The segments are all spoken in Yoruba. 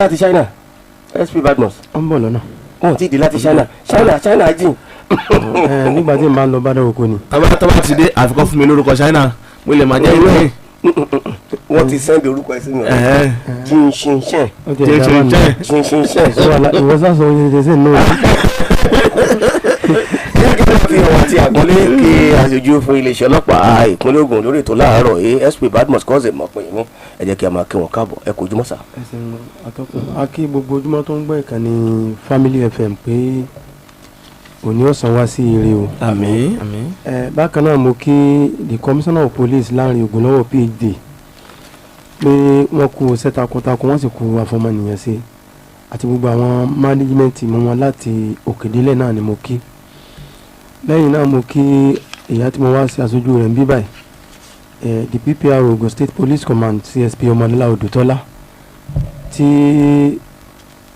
láti China SP Badmus. ó ń bọ̀ lọ́nà. wọn ò tí ì dé láti China jìn. nígbà tí n bá ń lọ bá dáwọ́ kò ní. tọ́ba ti dé àfikún fún mi lórúkọ China mo lè máa jẹ́ ìwé. wọ́n ti sẹ́ndì orúkọ ẹ̀ sí mi. Jinshinshen. ìwọ sásọ oyin ṣe sí náà. gẹ́gẹ́ bí wọ́n ti àgbọ́lé kí aṣojú fún iléeṣẹ́ ọlọ́pàá ìpínlẹ̀ Ògùn lórí ètò láàárọ̀ SP Badmus kọ́sẹ̀ mọ̀ pé ní ẹ jẹ́ kí a máa kí wọn káàbọ̀ ẹ kò ojúmọ́ sà. a kí gbogbo ojúmọ́ tó ń gbọ́ ìkànnì Family FM pé òní ọ̀sán wá sí ire o. àmín. bákan náà mo kí the Commissioner of Police Lanre Ogunlọ́wọ̀ PhD pé wọ́n kú iṣẹ́ takuntakun wọ́n sì kú àfọmọnìyàn sí àti gbogbo àwọn management mú wọn láti òkèdélẹ̀ náà ni mo kí. lẹ́yìn náà mo kí ìyá tí mo wá sí aṣojú rẹ̀ ń bí báyìí the PPR Ogun State Police Command CSP Ọmọlọ́lá Odùtọ́lá tí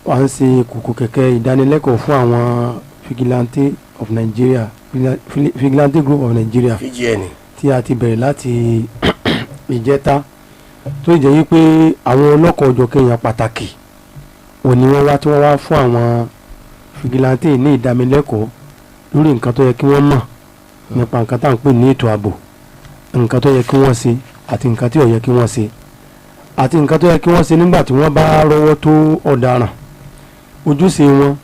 wọ́n ń ṣe kùkù kẹ̀kẹ́ ìdánilẹ́kọ̀ọ́ fún àwọn Vigilante of Nigeria Vigilante Group of Nigeria tí a ti bẹ̀rẹ̀ láti ìjẹta tó jẹ́ yí pé àwọn ọlọ́kọ̀ ọjọ́ kẹyàn pàtàkì òní wọ́n wá tí wọ́n wá fún àwọn Vigilante ní ìdánilẹ́kọ̀ọ́ lórí nǹkan tó yẹ kí wọ́n mọ̀ nípa nǹkan tá à ń pè ní ètò ààbò nǹkan tó yẹ kí wọ́n ṣe àti nǹkan tí ò yẹ kí wọ́n ṣe àti nǹkan tó yẹ kí wọ́n ṣe nígbà tí wọ́n bá rọ́wọ́ tó ọ̀daràn ojúṣe wọn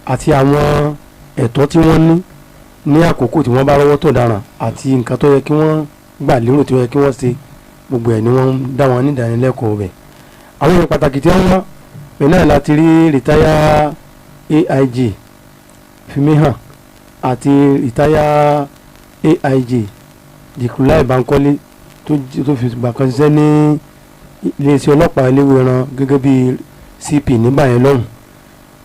àti àwọn ẹ̀tọ́ tí wọ́n ní àkókò tí wọ́n bá rọ́wọ́ tó ọ̀daràn àti nǹkan tó yẹ kí wọ́n gbà lérò tó yẹ kí wọ́n ṣe gbogbo ẹ̀ ni wọ́n ń dá wọn ní ìdánilẹ́kọ̀ọ́ bẹ̀. àwọn èèyàn pàtàkì tí wọ́n wá pẹ̀ náà láti rí rìtáyà AIG Fimihan àti rìtáyà AIG Dìkúláì Bankole tó fi gbà kan ṣiṣẹ́ ní iléeṣẹ́ ọlọ́pàá Eléwéran gẹ́gẹ́ bí CP nígbà yẹn lọ́hùn.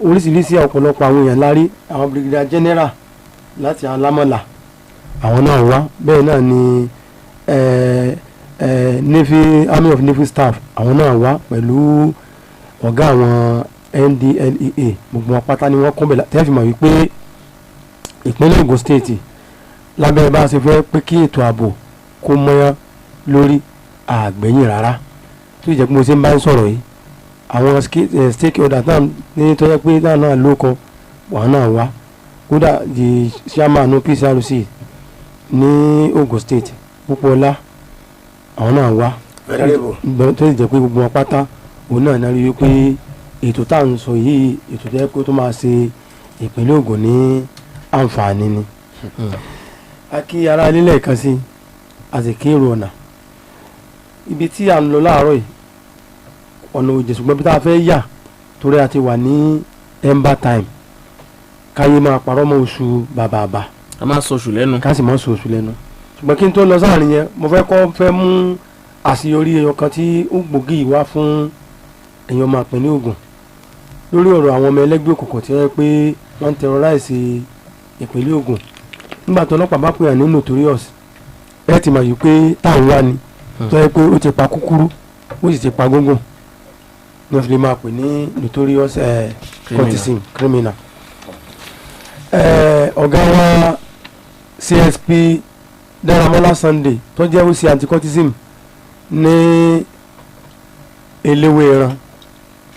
oríṣiríṣi ọ̀pọ̀lọpọ̀ àwọn èèyàn lárí àwọn Brigadier General láti Alámọ̀là àwọn náà wá bẹ́ẹ̀ náà ni Navy Army of Navy Staff àwọn náà wá pẹ̀lú ọ̀gá àwọn NDLEA gbogbo wọn pátá ni wọ́n kún bẹ̀ tẹ́ fi mọ̀ wípé ìpínlẹ̀ Ògùn State lábẹ́ bá a ṣe fẹ́ pé kí ètò ààbò kó mọ́yán lórí àgbẹ̀yìn rárá tó jẹ́ pé mo ṣe ń bá ń sọ̀rọ̀ yìí àwọn stakeholder náà ní tó yẹ pé náà ló kọ wọn náà wá kódà the chairman PCRC ní Ògùn State Pópóọlá àwọn náà wá tó jẹ́ pé gbogbo wọn pátá òun náà náà rí wípé ètò tá à ń sọ yìí ètò tó yẹ pé tó máa ṣe ìpínlẹ̀ Ògùn ní àǹfààní ni. a kí ara lílẹ̀ kan sí a sì kí èrò ọ̀nà ibi tí à ń lọ láàárọ̀ yìí ọ̀nà òjè ṣùgbọ́n bí tá a fẹ́ yà torí a ti wà ní ember time káyé máa parọ́ mọ́ oṣù bàbàbà. a máa sọ oṣù lẹ́nu. ká sì máa sọ oṣù lẹ́nu ṣùgbọ́n kí n tó lọ sáàrin yẹn mo fẹ́ mú àṣeyọrí ẹyọ kan tí ó gbòógì wá fún èèyàn máa pín ní Ògùn lórí ọ̀rọ̀ àwọn ọmọ ẹlẹ́gbẹ́ òkùnkùn tí wọ́n pé wọ́n ń terrorize ìpínlẹ̀ Ògùn nígbà tó ọlọ́pàá bá pè hàn ní notorious ẹ ti mọ̀ yìí pé táwọn wá ni tó yẹ pé ó ti pa kúkúrú ó sì ti pa gógùn ní wọ́n fi lè máa pè ní notorious cultism criminal. ọ̀gá wa CSP Daramola Sunday tó jẹ́ ó ṣe anti-cultism ní Eléwéran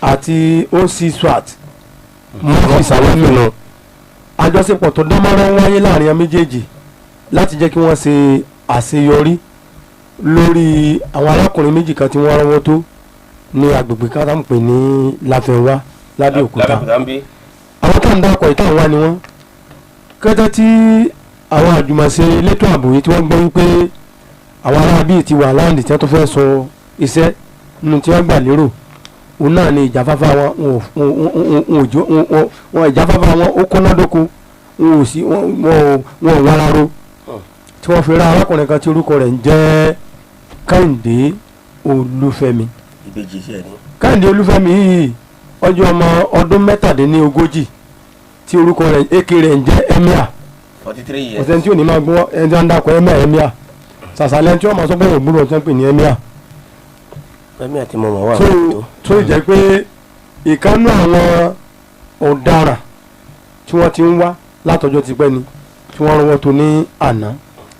àti OC SWAT mú ìsàlẹ̀ mìíràn àjọṣepọ̀ tó dánmọ́rán wáyé láàrin àwọn méjèèjì láti jẹ́ kí wọ́n ṣe àṣeyọrí lórí àwọn arákùnrin méjì kan tí wọ́n rọ́wọ́ tó ní agbègbè kátàmùpé ní Láfẹnwá Lábẹ́òkúta àwọn tó ń dákọ̀ ìtàn wá ni wọ́n kẹ́tẹ́ tí àwọn àjùmọ̀ṣe elétò ààbò yìí tí wọ́n gbọ́ wípé àwọn aráabí ti wà láǹdì tí wọ́n tó fẹ́ sọ iṣẹ́ nínú tí wọ́n gbà lérò òun náà ni ìjáfáfá wọn ìjáfáfá wọn ó kọ́ná dóko wọn ò wáráró tí wọ́n fi rá arákùnrin kan tí orúkọ rẹ̀ ń jẹ́ Kẹ́hìndé Olúfẹ́mi. Kẹ́hìndé Olúfẹ́mi yìí ọjọ́ ọmọ ọdún 37 tí orúkọ rẹ̀ èké rẹ̀ ń jẹ́ Emir 43 years. ọ̀sẹ̀ tí ò ní máa gbọ́ ẹni tí wọ́n ń dákọ̀ Emir sàṣàlẹ̀ tí wọ́n máa sọ pé ògbúrò tí wọ́n pè ní Emir. Emir àti mọ̀mọ́ wà tó jẹ́ pé ìkànnì àwọn ọ̀daràn tí wọ́n ti ń wá látọjọ́ ti pẹ́ ni tí wọ́n rọwọ́ tó ní àná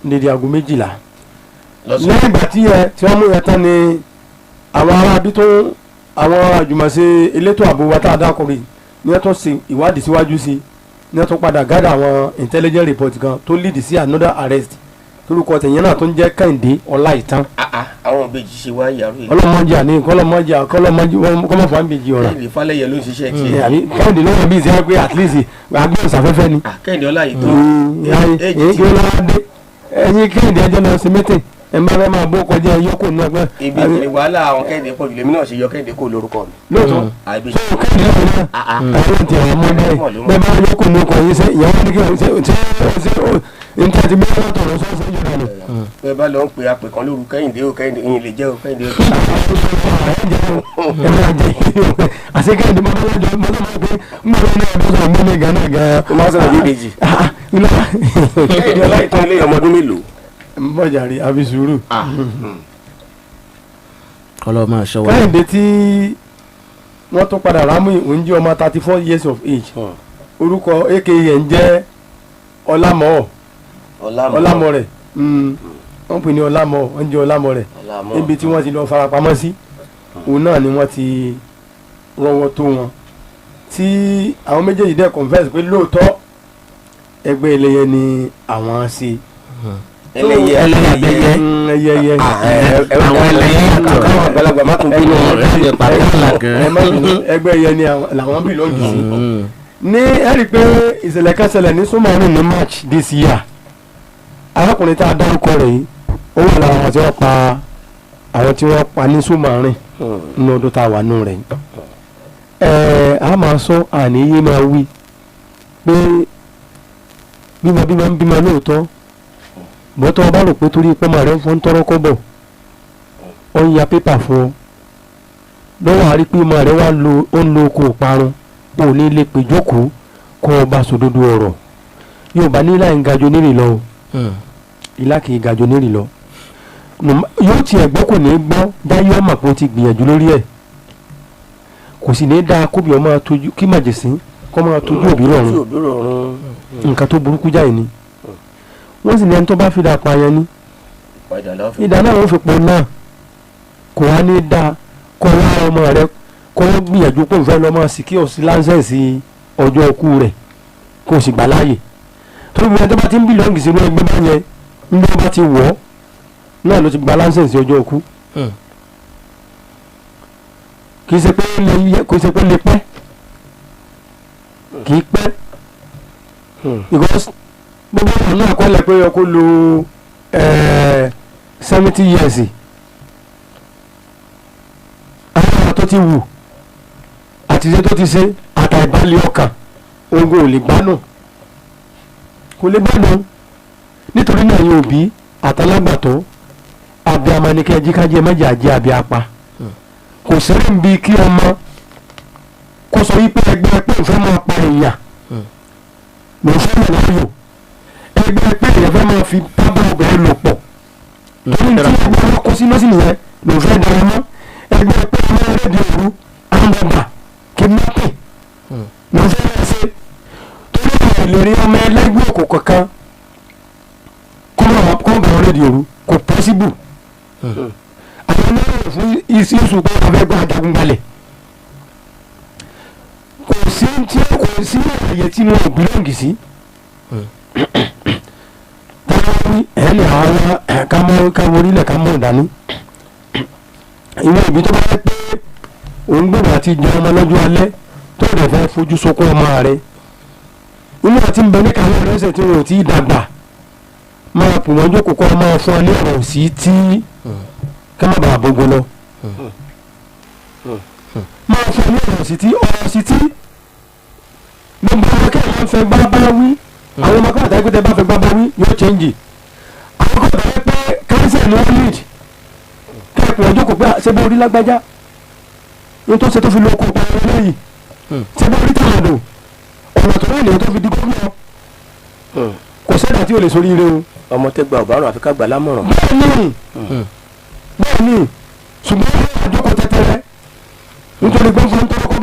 nídìí aago 12 lẹ́yìn ìgbà tí wọ́n mú yẹn tán ni àwọn aráabí tó àwọn àjùmọ̀ṣe elétò ààbò wa tá a dákùnrin ní wọ́n tún ṣe ìwádìí síwájú sí ní wọ́n tún padà gádà àwọn intelligence report kan tó lead sí another arrest torúkọ tẹ̀yìn náà tó ń jẹ́ Kẹ́hìndé Ọláìtàn. àwọn ìbejì ṣe wá yàrá yìí. ọlọ́mọdé àní kọ́lọ́mọfà ń bèjì ọ̀rọ̀. Kẹ́hìndé Fálẹ́yẹ ló ń ṣiṣẹ́ tiẹ̀. àbí Kẹ́hìndé ló ń bí ìṣẹ́ pé at least agbóhùnsáfẹ́fẹ́ ni. Kẹ́hìndé Ọláìtàn. èyí kí ló wá dé ẹ̀yin Kẹ́hìndé ẹjọ́ lọ sí mẹ́tẹ̀ ẹ̀ máa fẹ́ máa bó kọjá yọkù ní ẹgbẹ́. ibi ni wàhálà àwọn Kẹ́hìndé pọ̀ jù lèmi náà ṣe yọ Kẹ́hìndé kó lórúkọ mi. lóòótọ́ àìbejì. tó Kẹ́hìndé náà àwọn ti àwọn ọmọdé bẹ́ẹ̀ bá yọkù ní ọkọ̀ yìí sẹ́ ìyàwó ní kí wọ́n ṣe nǹkan ti gbé wọn tọ̀rọ̀ sọ́sọ́ yìí lọ́nà. bẹ́ẹ̀ bá lọ ń pe apè kan lóru Kẹ́hìndé o Kẹ́hìndé ìyìn lè jẹ́ o Kẹ́hìndé o. àti Kẹ́hìndé máa ń lọ́jọ́ máa ń pè ń bọ̀ ní ẹ̀rọ sọ̀rọ̀ mọ́lẹ̀ gánà gan. o máa sọ̀rọ̀ bí ìbejì. Kẹ́hìndé Ọláìtàn lé ọmọ ọdún mélòó. ń bọ̀ jàre àbí sùúrù. kọ́lọ́ máa ṣọ́ wa. Kẹ́hìndé tí wọ́n tún padà rámú ìhùn jẹ́ ọmọ 34 years of age orúkọ aka ń jẹ́ Ọlámọ̀ rẹ̀ wọ́n pè ní Ọlámọ̀ wọ́n jẹ́ Ọlámọ̀ rẹ̀ níbi tí wọ́n ti lọ farapamọ́ sí òun náà ni wọ́n ti rọwọ́ tó wọn tí àwọn méjèèjì dẹ̀ confess pé lóòótọ́ ẹgbẹ́ ẹlẹ́yẹ ni àwọn ṣe. ẹlẹ́yẹ ẹyẹyẹ àwọn ẹlẹ́yẹ káwọn àgbàlagbà má tún bínú rẹ̀. ẹgbẹ́ ẹyẹ ni làwọn bìlọ́ọ̀gì sí. ní ẹ̀rí pé ìṣẹ̀lẹ̀ kan ṣẹlẹ̀ ní Súnmọ́rìn ní March this year arákùnrin tá a dárúkọ rẹ̀ yìí ó wà lára àwọn tí wọ́n pa ní Súnmọ́rìn ní ọdún tá a wà nù rẹ̀ yìí. a máa sọ àníyé máa wí pé bímọ lóòótọ́ bọ́tọ̀ ọba rò pé torí pé màá rẹ̀ ń fọ́n tọ́rọ́ kọ́bọ̀ ó ń ya pépà fún ọ lọ́wọ́ àrí pé màá rẹ̀ ó ń lo oko parun ò ní lè pè jókòó kó o bá sòdodo ọ̀rọ̀ yóò bá ní láì ń gajò nírì lọ ilá kì í gajò nírì lọ yóò tiẹ̀ gbọ́ kò ní gbọ́ dáyé ọmọ pé ó ti gbìyànjú lórí ẹ̀ kò sì ní dáa kóbi ọmọ tójú kí màjèsín kọ́ máa tójú òbí rọrùn nǹkan tó burúkú jáì ni wọ́n sì ní ẹni tó bá fi dà pààyàn ní ìdá náà wọ́n fi pọ̀ náà kò wá ní dáa kọ́ wá ọmọ rẹ kọ́ wọ́n gbìyànjú pé òfin lọ́mọ sí kí o sí láńsẹ̀sì ọjọ́ ikú rẹ̀ kó o sì gbà láàyè tó bí ẹni tó bá ti ń bí lọ́ọ̀gì sínú ẹgbẹ́ bá yẹn ń bí wọ́n bá ti wọ̀ ọ́ náà ló ti gba láńsẹ̀sì ọjọ́ ikú kì í ṣe pé lè pẹ́ kì í pẹ́ because gbogbo ọ̀nà náà kọ́lẹ̀ pé ọkọ̀ lo 70 years àwọn ọ̀nà tó ti wù àtìṣe tó ti ṣe àtàìbálẹ̀ ọkàn ogun ò lè gbánù kò lè gbánù nítorí náà yóò bí àtàlágbàtọ́ abiyamọ ni kí ẹjíkájẹ mẹ́jẹ àjẹ́ àbí apá kò sẹ́yìn bíi kí ọmọ kó sọ wípé ẹgbẹ́ pé ìfẹ́ máa pa èèyàn ló fẹ́ mọ̀ láàyò ẹgbẹ́ pé èèyàn fẹ́ máa fi bábà obìnrin lò pọ̀ lórí tí ẹgbẹ́ wọn kó sínú sí nìyẹn ló fẹ́ dára mọ́ ẹgbẹ́ pé ọmọ ẹlẹ́dẹ̀ òru àmọ̀gbà kidnapping ló fẹ́ rẹ̀ ṣe torí àwọn ìlérí ọmọ ẹlẹ́gbẹ́ òkùnkùn kan kọ́ bàá ẹlẹ́dẹ̀ òru kò pọ́síbù àwọn ẹlẹ́dẹ̀ fún ìṣú pé wọ́n fẹ́ gbọ́ àjàgùn balẹ̀ kò sí àyè tí wọn ò bílọ̀ǹgì sí táwọn ẹ̀ẹ́lẹ̀ àwọn kámọ́ orílẹ̀ kámọ́ ìdání ìwé ìbí tó bá yẹ pé òun gbèrò àti ìjọ ọmọ lọ́jọ́ alẹ́ tó rẹ̀ fẹ́ fojú sókó ọmọ rẹ̀ inú àti ń bẹ ní kàwé lọ́sẹ̀ tí wọn ò tí ì dàgbà máa pò wọ́n jókòó kọ́ máa fún ọ ní ọ̀rọ̀ sí tí ká má bàa gbogbo lọ máa fún ọ ní ọ̀rọ̀ sí tí gbogbo ọmọ kẹ́hìn fẹ́ gbábá wí àwọn ọmọ kọ́ọ̀tà ẹgbẹ́ tẹ bá fẹ́ gbábá wí yóò chẹ́ǹjì àwọn kọ́ọ̀tà ẹ pé kánsẹ̀ ní wọ́n lead kẹ́ẹ̀pọ̀ ọjọ́ kò pé ṣé bó rí lágbájá ní tó ṣe tó fi lọ kó pa ẹgbẹ́ yìí ṣé bó rí tààdù ọ̀nà tó rẹ̀ nìyẹn tó fi di gómìnà kò sẹ́dà tí ò lè sórí ire o. ọmọ tẹgbà ọ̀bárùn àfi ká gbà lámọ̀ràn. bẹ́ẹ̀ ni ṣùgbọ́n ọjọ́ kò tẹ́tẹ́rẹ́ nítorí pé fún tọ́kọ́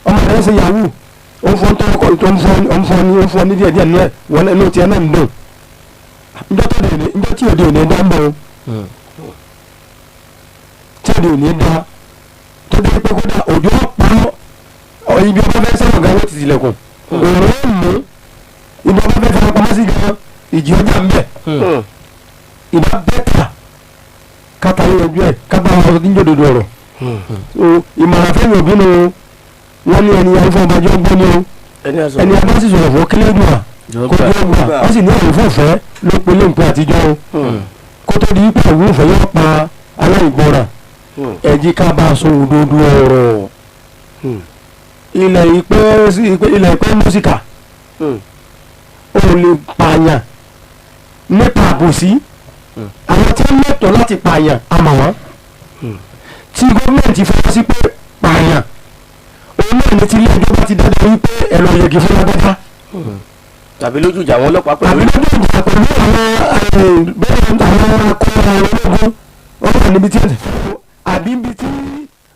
ọmọ rẹ̀ ṣe yahoo ó ń fọ́n tọ́kọ́ ó ń fọ́n ní díẹ̀ díẹ̀ nínú ẹ̀ wọlé inú tiẹ̀ náà ń dùn njọ́ tí òde òní dá ń bọ̀ tí òde òní dá tó dé pé kódà òjò pa ibi ọba fẹ́ sẹ́wọ̀n gan wọ́n ti tilẹ̀kùn òòrùn mú ibi ọba fẹ́ fẹ́ pamọ́ sí gan ìjì ọjà ń bẹ̀ ìbá bẹ́tà kátà yọjú ẹ̀ kábà wọn sọ tí ń jòdòdò ọ̀rọ̀ ìmọ̀ràn fẹ́mi òbí nu wọ́n ní ẹni yẹn fún ọbàjọ́ gbọ́ ni o ẹni abá sì sọ̀rọ̀ fún kílódùà kó tó gbà wọ́n sì ní àyè fún ìfẹ́ ló pe léǹpẹ́ àtijọ́ o kó tó di pé òwú ìfẹ́ yóò pa aláìgbọràn ẹ̀jí ká bá a sọ òdodo ọ̀rọ̀ ilẹ̀ ìpẹ́ mọ́síkà ó lè pààyàn nípa àbòsí àwọn tí wọ́n lẹ́tọ̀ọ́ láti pààyàn àmọ́ wọn tí gọ́ọ̀mẹ̀ntì fọwọ́ sí pé pààyàn òun náà ní tí ilé ẹjọ́ bá ti dájọ́ wípé ẹ̀rọ yẹgi fún lágbájá. tàbí lójú ìjà àwọn ọlọ́pàá pẹ̀lú. tàbí lójú ìjà pẹ̀lú àwọn bẹ́ẹ̀ àwọn akọ́ra ológun ọlọ́pàá níbi tí àbí ibi tí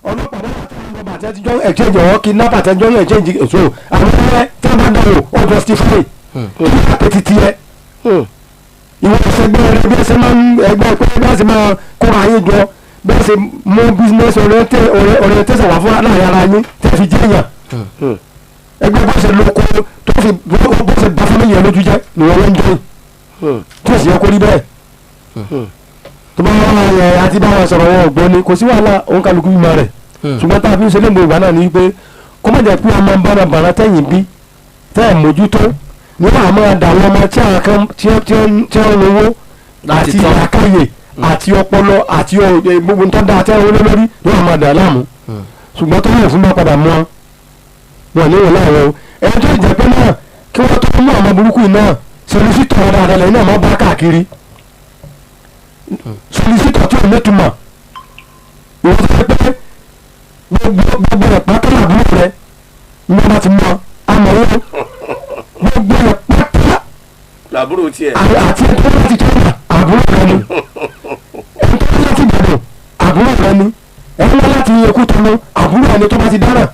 ọlọ́pàá náà tó ń bọ̀ àtẹ́jọ́ exchange ọ̀hún kidnap àtẹ́jọ́ exchange èso àwọn ẹgbẹ́ tí wọ́n bá dáwọ́ ó justify kí wọ́n bá pètè tiẹ̀. ìwọ ìṣẹ́gbẹ́ rẹ bí ẹsẹ̀ máa ń ẹgbẹ́ pé bí ẹsẹ̀ máa kó ayé jọ bẹ́ẹ̀ ṣe mú business orientation wà fún láàrin ara yín tẹ́ fi jẹ́yàn ẹgbẹ́ bó ṣe lóko tó fi bó ṣe bá fún yẹn lójú jẹ́ nìyẹn ló ń jẹ́ tó sì yẹ kó rí bẹ́ẹ̀ tó bá wọn yẹ àti bá wọn sọ̀rọ̀ wọn ọ̀gbọ́n ni kò sí wàhálà òun kálukú ìmọ̀ rẹ̀ ṣùgbọ́n tá a fi ń ṣe léèmọ̀ ìgbà náà ni wípé kó má jẹ́ pé ọmọ bàràbàrà tẹ̀yìn bí tẹ́ ẹ̀ mójútó nígbà àmọ́ àdàwọn ọmọ tí àwọn kan tí wọ́n lówó àti àkàyè àti ọpọlọ àti gbogbo nǹkan dáa tí wọ́n lórí ní àwọn àdà láàmú ṣùgbọ́n tó yẹ fún bá padà mọ́ wọn ní ìwọ̀n láàrin o ẹni tó jẹ́ pé náà kí wọ́n tó mú àwọn burúkú náà solisitọ̀ wọn dáadáa lẹ́yìn náà máa bá káàkiri solisitọ̀ tí ò létúmọ̀ ìwọ́n tó yẹ pé gbogbo ẹ̀ pátá làbúrò rẹ ní wọ́n bá ti mọ àmọ́ wọn gbogbo ẹ̀ pátá làbúrò tiẹ̀. àti ẹni tó bá ti tọ́jà àbúrò rẹ ni ẹni tó bá ti dànù àbúrò rẹ ni ẹni wọ́n láti ekú tọ́nu àbúrò ẹni tó bá ti dára.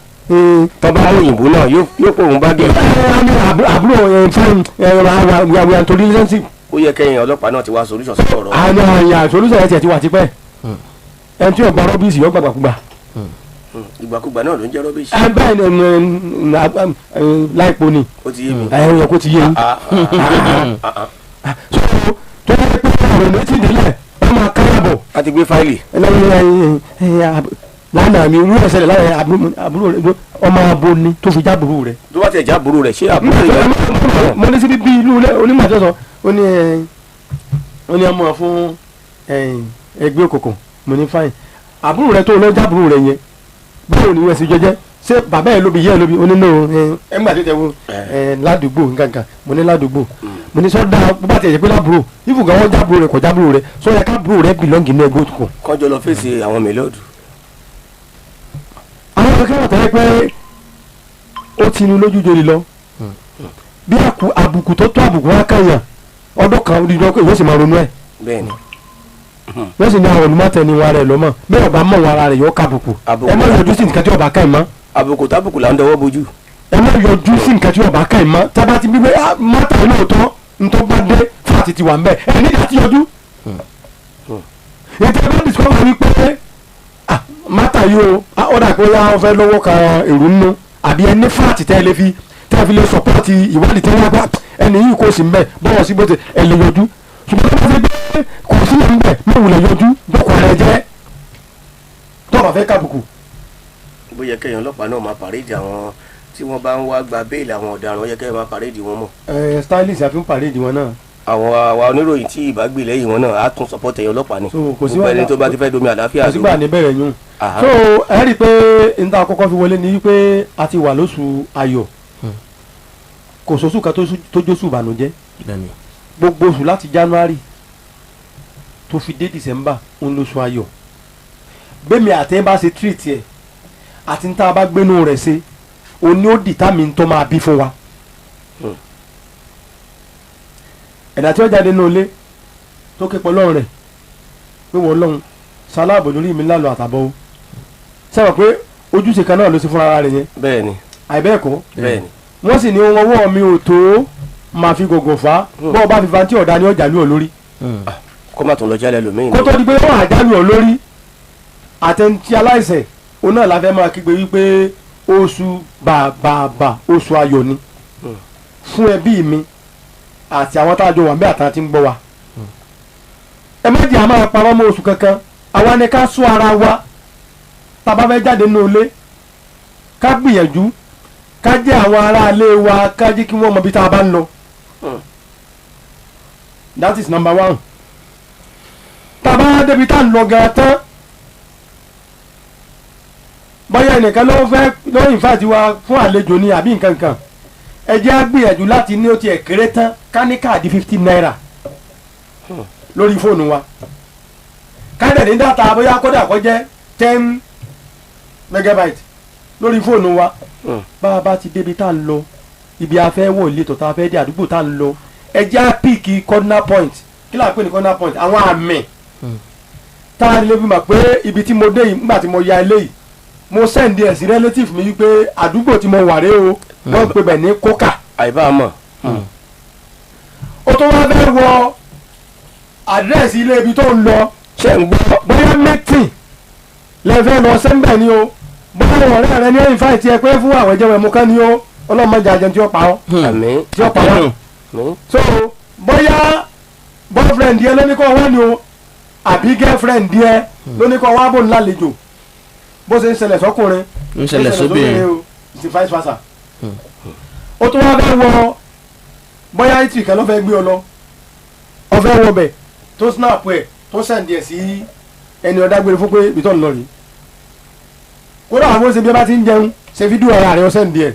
tọ́ba òyìnbó náà yóò pọ̀ òun bá gẹ̀. àbúrò fún àwọn àtòrí relationship. ó yẹ kẹ́yìn ọlọ́pàá náà ti wá solution sí ọ̀rọ̀. àwọn àyà solution ẹ̀ tiẹ̀ ti wà tipẹ́ ẹni tí ọgbà rọ́bìsì yọ gbàgbàkúgbà. ìgbàkúgbà náà ló ń jẹ́ rọ́bìsì. bẹ́ẹ̀ ni láìpò ni ó ti yé mi. ẹ̀rọ yẹ kó ti yé mi. tó yẹ pé ọ̀rọ̀ létí ìdílé wọ́n máa káyàbọ̀. a ti gbé fáìlì. lánàá mi irú ẹsẹ̀ rẹ̀ lára àbúrò rẹ̀ ọmọ abo ni tó fi jábùrú rẹ̀. tó bá tiẹ̀ já àbúrò rẹ̀ ṣé àbúrò rẹ̀. mo ní síbi bí ìlú onímọ̀ àti ọ̀sán ó ní ọmọ fún ẹgbẹ́ òkùnkùn mo ní fáìn àbúrò rẹ̀ tó lọ jábùrú rẹ̀ yẹn báwo ni wọ́n ṣe jọjẹ́ ṣé bàbá ẹ̀ lóbi yẹ́ ẹ̀ lóbi onínú ẹgbẹ́ àti ìtẹ̀wò ládùúgbò nǹkan mo ní ládùúgbò mo ní sọ́dá bó bá tiẹ̀ jẹ́ pé lábúrò ìfúgà wọn jábùrú rẹ̀ kọ̀ jábùrú rẹ̀ sọ yẹ kábùrú rẹ̀ bìlọ́ǹgì ní ẹgbẹ́ òkùnkùn. kọjọ lọ fèsì àwọn mélòdù. àwọn akẹ́kọ̀ọ́ àtàlẹ́ pé ó ti ní lójú jòlè lọ bí àbùkù tó tó àbùkù wá kàyàn ọdún kan ó di jọ pé ìwé sì máa ronú ẹ̀. bẹ́ẹ̀ni. wọ́n sì ní àwọn olùmọ̀tẹ́ni wa rẹ̀ lọ́mọ bẹ́ẹ̀ ọba mọ̀ wọn ara rẹ̀ yọ kábùkù ẹ má yọjú sí nǹkan tí ọba ká ì mọ́. àbùkù tábùkù là ń dọwọ́ bojú. ẹ má yọjú sí nǹkan tí ọba ká ì mọ́ tábà ti bí pé mọ́tà lóòótọ́ ntọ́ bá dé fàtì ti wà ń bẹ̀ ẹ nígbà tí yọjú. ètò ẹgbẹ́ discover wípé mọ́tà yìí o ó dà pé wọ́n fẹ́ lọ́wọ́ kan èrò nínú àbí ẹni fàtì tẹ́ ẹ fi lè sọpọ́ọ̀tì ìwádìí tẹ́ wọ́n bá ẹni yìí kò sí ń bẹ̀ bọ́wọ́ sí bóte ẹ lè yọjú ṣùgbọ́n tó bá ti gbé kò sí ń bẹ̀ mọ̀wùlẹ̀ yọjú bọ́kọ̀ rẹ̀ jẹ́ tọ́ba fẹ́ kábùkù. bóyá kẹ́yìn ọlọ́pàá náà máa pàrédì àwọn tí wọ́n bá ń wá gba béèlì àwọn ọ̀daràn ó yẹ kẹ́yìn máa pàrédì wọn mọ̀. stylist àfi ń pàrédì wọn náà. àwọn àwa oníròyìn tí ìbá gbè lẹ́yìn wọn náà á tún sọpọ́tì ẹ̀yìn ọlọ́pàá ni. kò sí gbogbo ẹni tó bá ti fẹ́ domi àlàáfíà kò sí gbà ní bẹ̀rẹ̀ yún. so ẹ rí i pé níta kọ́kọ́ fi wọlé ni wípé a ti wà lóṣù ayọ̀ kò sóṣù kan tó jóṣù ìbànújẹ́ gbogbo oṣù láti January tó fi dé December ń lóṣù ayọ̀ gbẹ̀mí àtẹ́ bá ṣe treat ẹ̀ àti níta bá gbénú rẹ̀ ṣe òní ó determine tó máa bí fún wa. ẹ̀dá tí ó jáde nínú ilé tó ké pọ̀ lọ́rùn rẹ̀ pé wọ́n lọ́run sáláàbò lórí mi lálọ́ àtàbọ̀ o sẹ́wọ̀n pé ojúṣe kan náà ló ṣe fún ara rẹ̀ yẹn. bẹ́ẹ̀ni. àìbẹ́ẹ̀kọ́. bẹ́ẹ̀ni. wọ́n sì ní ohun ọwọ́ mi ò tó máa fi gògò fà á bọ́ọ̀ bá fi fa tí ọ̀dà ni ọjà lù ọ́ lórí. kó má tún lọ jálẹ̀ lómìn. kó tó di pé wọ́n àjálù ọ́ lórí àtẹnudí aláìsẹ̀ òun náà la fẹ́ máa kígbe wípé oṣù bàbàbà oṣù ayọ̀ ni fún ẹbí mi àti àwọn tá a jọ wà ń bẹ àtàwọn tí ń gbọ́ wa. ẹ má jẹ́ a máa parọ́ mọ́ oṣù kankan àwa ni ká sọ ara wa tá a bá fẹ́ jáde nínú ilé ká gbìyànjú ká jẹ́ àwọn aráalé wa ká jẹ́ kí wọ́n mọ ibi tá a bá ń lọ. that is number one. tá a bá débi tá a ń lọ gan tán bóyá ẹnìkan ló fẹ́ lóyìn fàtí wa fún àlejò ni àbí nǹkan kan ẹ jẹ́ á gbìyànjú láti ní ó tiẹ̀ kéré tán ká ní káàdì 50 naira lórí fóònù wa ká dẹ̀ ní dátà bóyá kódà kó jẹ́ 10 megabyte lórí fóònù wa bá a bá ti débi tá a ń lọ ibi afẹ́ wọ̀ ìletò tá a fẹ́ dé àdúgbò tá a ń lọ ẹ jẹ́ á píìkì corner point kí láà pè ní corner point àwọn àmì tá a lè fi mọ̀ pé ibi tí mo dé yìí nígbà tí mo ya eléyìí mo sẹ́ndì ẹ̀ sí relative mi wípé àdúgbò tí mo wà rè o wọ́n ń pè bẹ̀ ní kókà. àìbá mọ̀. ó tó wá fẹ́ wọ àdírẹ́sì ilé ibi tó ń lọ ṣé ń gbọ́. bóyá mẹ́tì lẹ́fẹ́ lọ sẹ́ńbẹ̀ ni o bóyá ọ̀rẹ́ rẹ ní ẹ̀yìn fáìtì ẹ pé fún àwọn ìjẹun ẹ̀mú kan ni o ọlọ́mọdé àjẹun tí ó pa ọ́ àmín. tí ó pa ọ́. so bóyá boyfriend yẹ lóníkọ̀ wá ni o àbí girlfriend yẹ lóníkọ̀ wá bò ń lálejò bó ṣe ń ṣẹlẹ̀ sọ́kùnrin ń ṣẹlẹ̀ sóbìnrin o ti vice versa. ó tún wá fẹ́ wọ bóyá ìtì kan ló fẹ́ gbé ọ lọ ọ fẹ́ wọ bẹ̀ tó snap ẹ̀ tó sẹ̀ǹdì ẹ̀ sí ẹni ọ̀dá gbére fún pé ìtọ́ ń lọ rí. kódà àwọn ṣe bí ẹ bá ti ń jẹun ṣe fídíò ara rẹ ọ sẹ̀ǹdì ẹ̀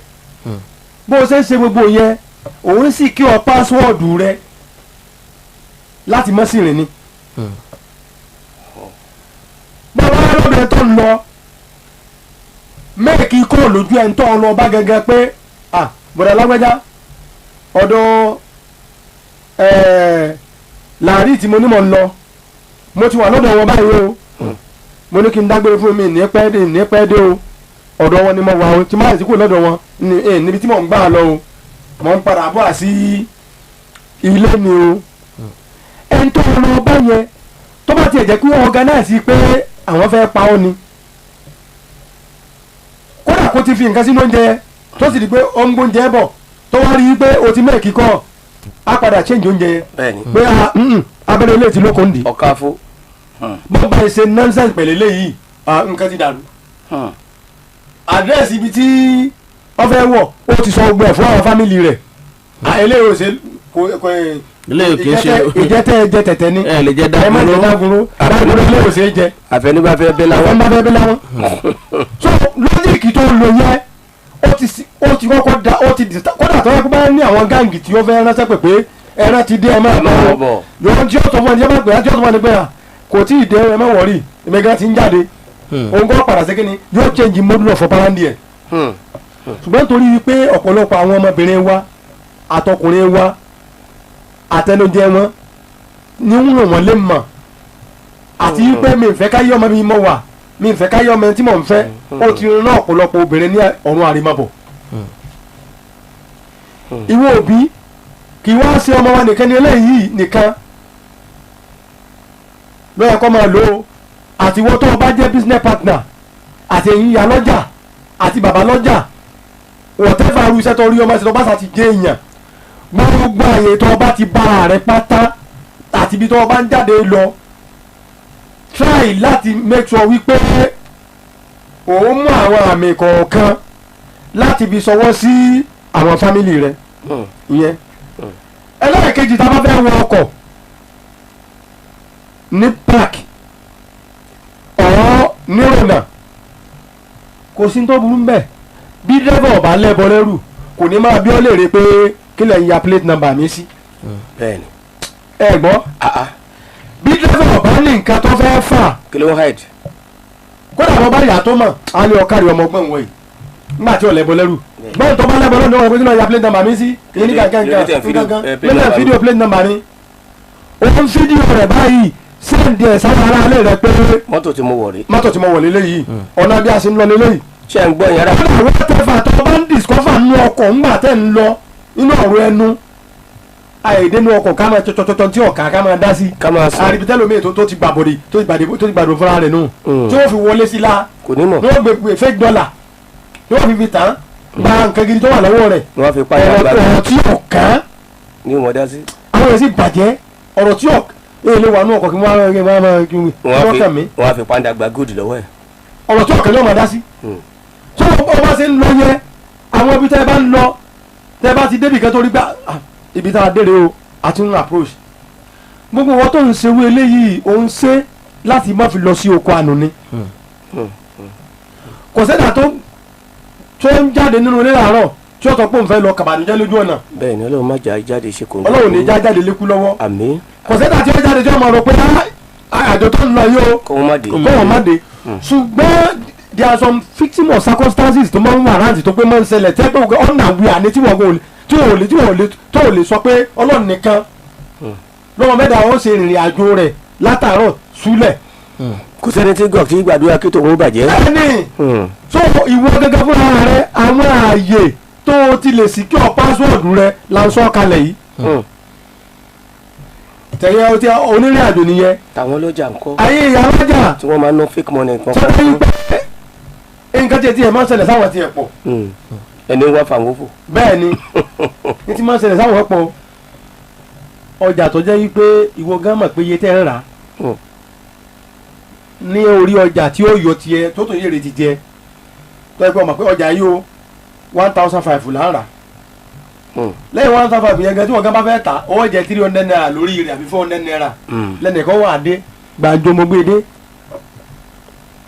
bó ṣe ń ṣe gbogbo yẹn òun sì kí ọ pásíwọ́ọ̀dù rẹ láti mọ́ sí rìn ni. bàbá arábìnrin tó ń lọ mẹ́ẹ̀kì kúrò lójú ẹ̀ ń tọ́ ọ lọ bá gẹ́gẹ́ pé bọ̀dà lágbájá ọ̀dọ̀ làárí tí mo ní mọ̀ ń lọ mo ti wà lọ́dọ̀ wọn báyìí o mo ní kí n dágbére fún mi ní pẹ́ dé o ọ̀dọ̀ wọn ni mo wà o tí máa ti kúrò lọ́dọ̀ wọn níbi tí mò ń gbà lọ o mò ń padà bọ̀ sí ilé mi o ẹ̀ ń tọ́ ọ lọ bá yẹn tó bá tiẹ̀ jẹ́ kí wọ́n organize pé àwọn fẹ́ pa ọ́ ni kódà kó ti fi nǹkan sínú oúnjẹ tó sì di pé ó ń gbóúnjẹ bọ̀ tó wá rí i pé o ti mẹ́ẹ̀kì kọ́ á padà change oúnjẹ yẹn bẹ́ẹ̀ni. pé abẹ́rẹ́ ilé tí lóko ń di ọ̀ka fún. bọ́ọ̀bá ẹ̀ ṣe nonsense pẹ̀lẹ́ léyìí nǹkan ti dàrú. àdírẹ́sì ibi tí wọ́n fẹ́ wọ̀ ó ti sọ gbọ́ ẹ̀ fún àwọn fámìlì rẹ̀ eléyìí ò ṣe kò eléyìí kì í ṣe ìjẹ́tẹ̀ jẹ tẹ̀tẹ̀ ní ẹ lè jẹ ẹ má jẹ dágúró dágúró eléyìí ò ṣe é jẹ àfẹnugba fẹ́ bẹ́ láwọn. àwọn bá fẹ́ bẹ́ láwọn. so lọ́jìkì tó ń lò yẹ ó ti kọ́kọ́ da ó ti dìtà kódà tó yẹ kó bá ní àwọn gáǹgì tí ó fẹ́ ránṣẹ́ pé pé ẹran ti dé ẹ máa bọ̀ yọ̀ọ́ tí ó sọ fún ẹni tí ó bá pè á tí ó sọ fún ẹni pé kò tí ì dé ẹ má wọ̀rí ìmẹ̀gá ti ń jáde òun kọ́ padà sí kíni yóò change module of operandi ẹ̀. ṣùgbọ́n torí pé ọ̀pọ̀lọpọ̀ àwọn ọmọbìnrin wa àtọkùnrin wa àtẹnujẹ wọn ní ń ràn wọ́n lé mọ̀ àti pé mi ń fẹ́ káyé ọmọ mi mọ̀ wà mi ń fẹ́ káyé ọmọ tí mò ń fẹ́ ó ti rán ọ̀pọ̀lọpọ̀ obìnrin ní ọ̀run àrímabọ̀. ìwọ òbí kì í wá sí ọmọ wa nìkan ní eléyìí nìkan lọ́yà kọ́ máa lò ó àti ìwọ tó o bá jẹ́ business partner àti ẹ̀yin ìyá lọ́jà àti bàbá lọ́jà whatever irú iṣẹ́ tó rí ọmọ ẹ̀sìn tó bá sà ti jẹ́ èèyàn gbogbo àyè tó o bá ti bára rẹ pátá àti ibi tó o bá ń jáde lọ try láti make sure wípé òun mú àwọn àmì kọ̀ọ̀kan láti fi ṣọwọ́ sí àwọn fámìlì rẹ ìyẹn ẹlẹ́ẹ̀kejì tá a bá fẹ́ wọ ọkọ̀ ní park ọ̀rọ̀ nírònà kò sí tó burú mbẹ̀ bí dẹ́fọ̀ ọ̀bá lẹ́bọ lẹ́rù kò ní máa bí ọ́ lè rí pé kí lẹ̀ ń ya plate number mi sí. bẹ́ẹ̀ni. ẹ gbọ́ bí dẹ́fọ̀ ọ̀bá ní nǹkan tó fẹ́ fà. kí ló ń hide. kódà bọ́ bá yà tó mọ̀ á lé ọ̀kárí ọmọ ọgbọ́n wọ̀nyí nígbà tí ò lẹ́bọ lẹ́rù bọ́ọ̀ tó bá lẹ́bọ lọ́dún ọ̀rọ̀ pé kí lọ́ọ́ ya plate number mi sí kí ní kankan lẹ́lẹ̀ fídíò plate number ni òun fídíò rẹ̀ báyìí sẹ́ǹdì ẹ̀ sára ara alẹ́ rẹ pé mọ́tò tí mo wọ̀ rí. mọ́tò tí mo wọ̀ lélẹ́yìí ọ̀nà bí a ṣe ń lọ lélẹ́yìí. ṣé ẹ ń gbọ́ yàrá. kódà àwọn tẹ́fà tó bá ń discover nínú ọkọ̀ ńgbà tẹ́ ń lọ nínú ọ̀rọ̀ ẹnu àìdé nínú ọkọ̀ ká máa tọ́tọ́tọ́ tí ọ̀ka ká máa dá sí. ká máa sọ. àríbi tẹ́lómi tó ti gbàbọ̀dì tó ti gbàdùn fúnra rẹ̀ nù tí ó fi wọlé sí la kò ní mọ̀. ní wọ́n gbé fake dollar ní wọ́n fi tàn gba nǹkan gidi tó wà lọ́wọ́ rẹ̀. ni wọ́n fi pààyàn àgbà ọ̀rọ̀ tí yóò kàn ní wọ́n dá sí. àwọn èèyàn sì bàjẹ́ ọ̀rọ̀ tí yóò èlé wà ní ọkọ̀ kí wọ́n kàn mí. wọ́n á fi pàǹdà gba góòdù lọ́wọ́ ẹ̀. ọ̀rọ̀ tí yóò kàn ní ọmọ dá sí. tó o bá ṣe ń lọ yẹ àwọn ibi tẹ́ ẹ bá ń lọ tẹ́ ẹ bá ti débi kan tó rí gbà ibi tá a dére o àti ń approach gbogbo wọn tó ń ṣe wí eléyìí ò ń ṣe láti má fi lọ sí oko àná ni kò sẹ́dà tó ń jáde nínú ilé làárọ̀ tí ó sọ pé òun fẹ́ lọ kàbànújẹ́ lójú ọ̀nà. bẹ́ẹ̀ ni Ọlọ́run má jà jáde ṣe kò ń Ọlọ́run ní já jáde lékú lọ́wọ́. àmín. kò sẹ́dà tí ó jáde tí ó máa rò pé àjọ tó ń lọ yìí o kó wọ́n má dé. kó wọ́n má dé. ṣùgbọ́n there are some victim of circumstances tó máa ń wà rántí tó pé máa ń ṣẹlẹ̀ tẹ́ pé ọ̀nà àwìn àní tí wọ́n ò lè sọ pé Ọlọ́run nìkan lọ́wọ́ mẹ́ta ó ṣe ìrìn àjò rẹ̀ látàárọ̀ súlẹ̀. kò sẹ́ni tí gọ̀ọ́ tí gbàdúrà kí tòun bàjẹ́. ẹni so ìwọ gẹ́gẹ́ fúnra rẹ àwọn ààyè tó o ti lè secure password rẹ la ń sọ kalẹ̀ yìí. tẹ̀yẹ o ti onírìn àjò nìyẹn. tàwọn ọlọ́jà ń kọ́. ayé ìyá ọlọ́jà. tí wọ́n máa ń ná fake money kan. sọ́dọ̀ yìí pé nǹkan tiẹ̀ máa ń ṣẹlẹ̀ sáwọn tiẹ̀ pọ̀. ẹni wá fàwọn fò. bẹ́ẹ̀ ni ní ti máa ń ṣẹlẹ̀ sáwọn pọ̀ ọjà tó jẹ́ wípé ìwọ gán mọ̀ pé iye tẹ́ ń rà ní orí ọjà tí ó yọ tiẹ̀ tó tó yèrè ti jẹ tó ẹgbẹ́ ọmọ pé ọjà yìí ó 1,500 là ń rà lẹ́yìn 1,500 yẹn gan tí wọ́n gán bá fẹ́ tà owó jẹ́ 300 naira lórí rẹ̀ àbí 400 naira lẹ́nìkan wà dé gbàjọ mo gbé dé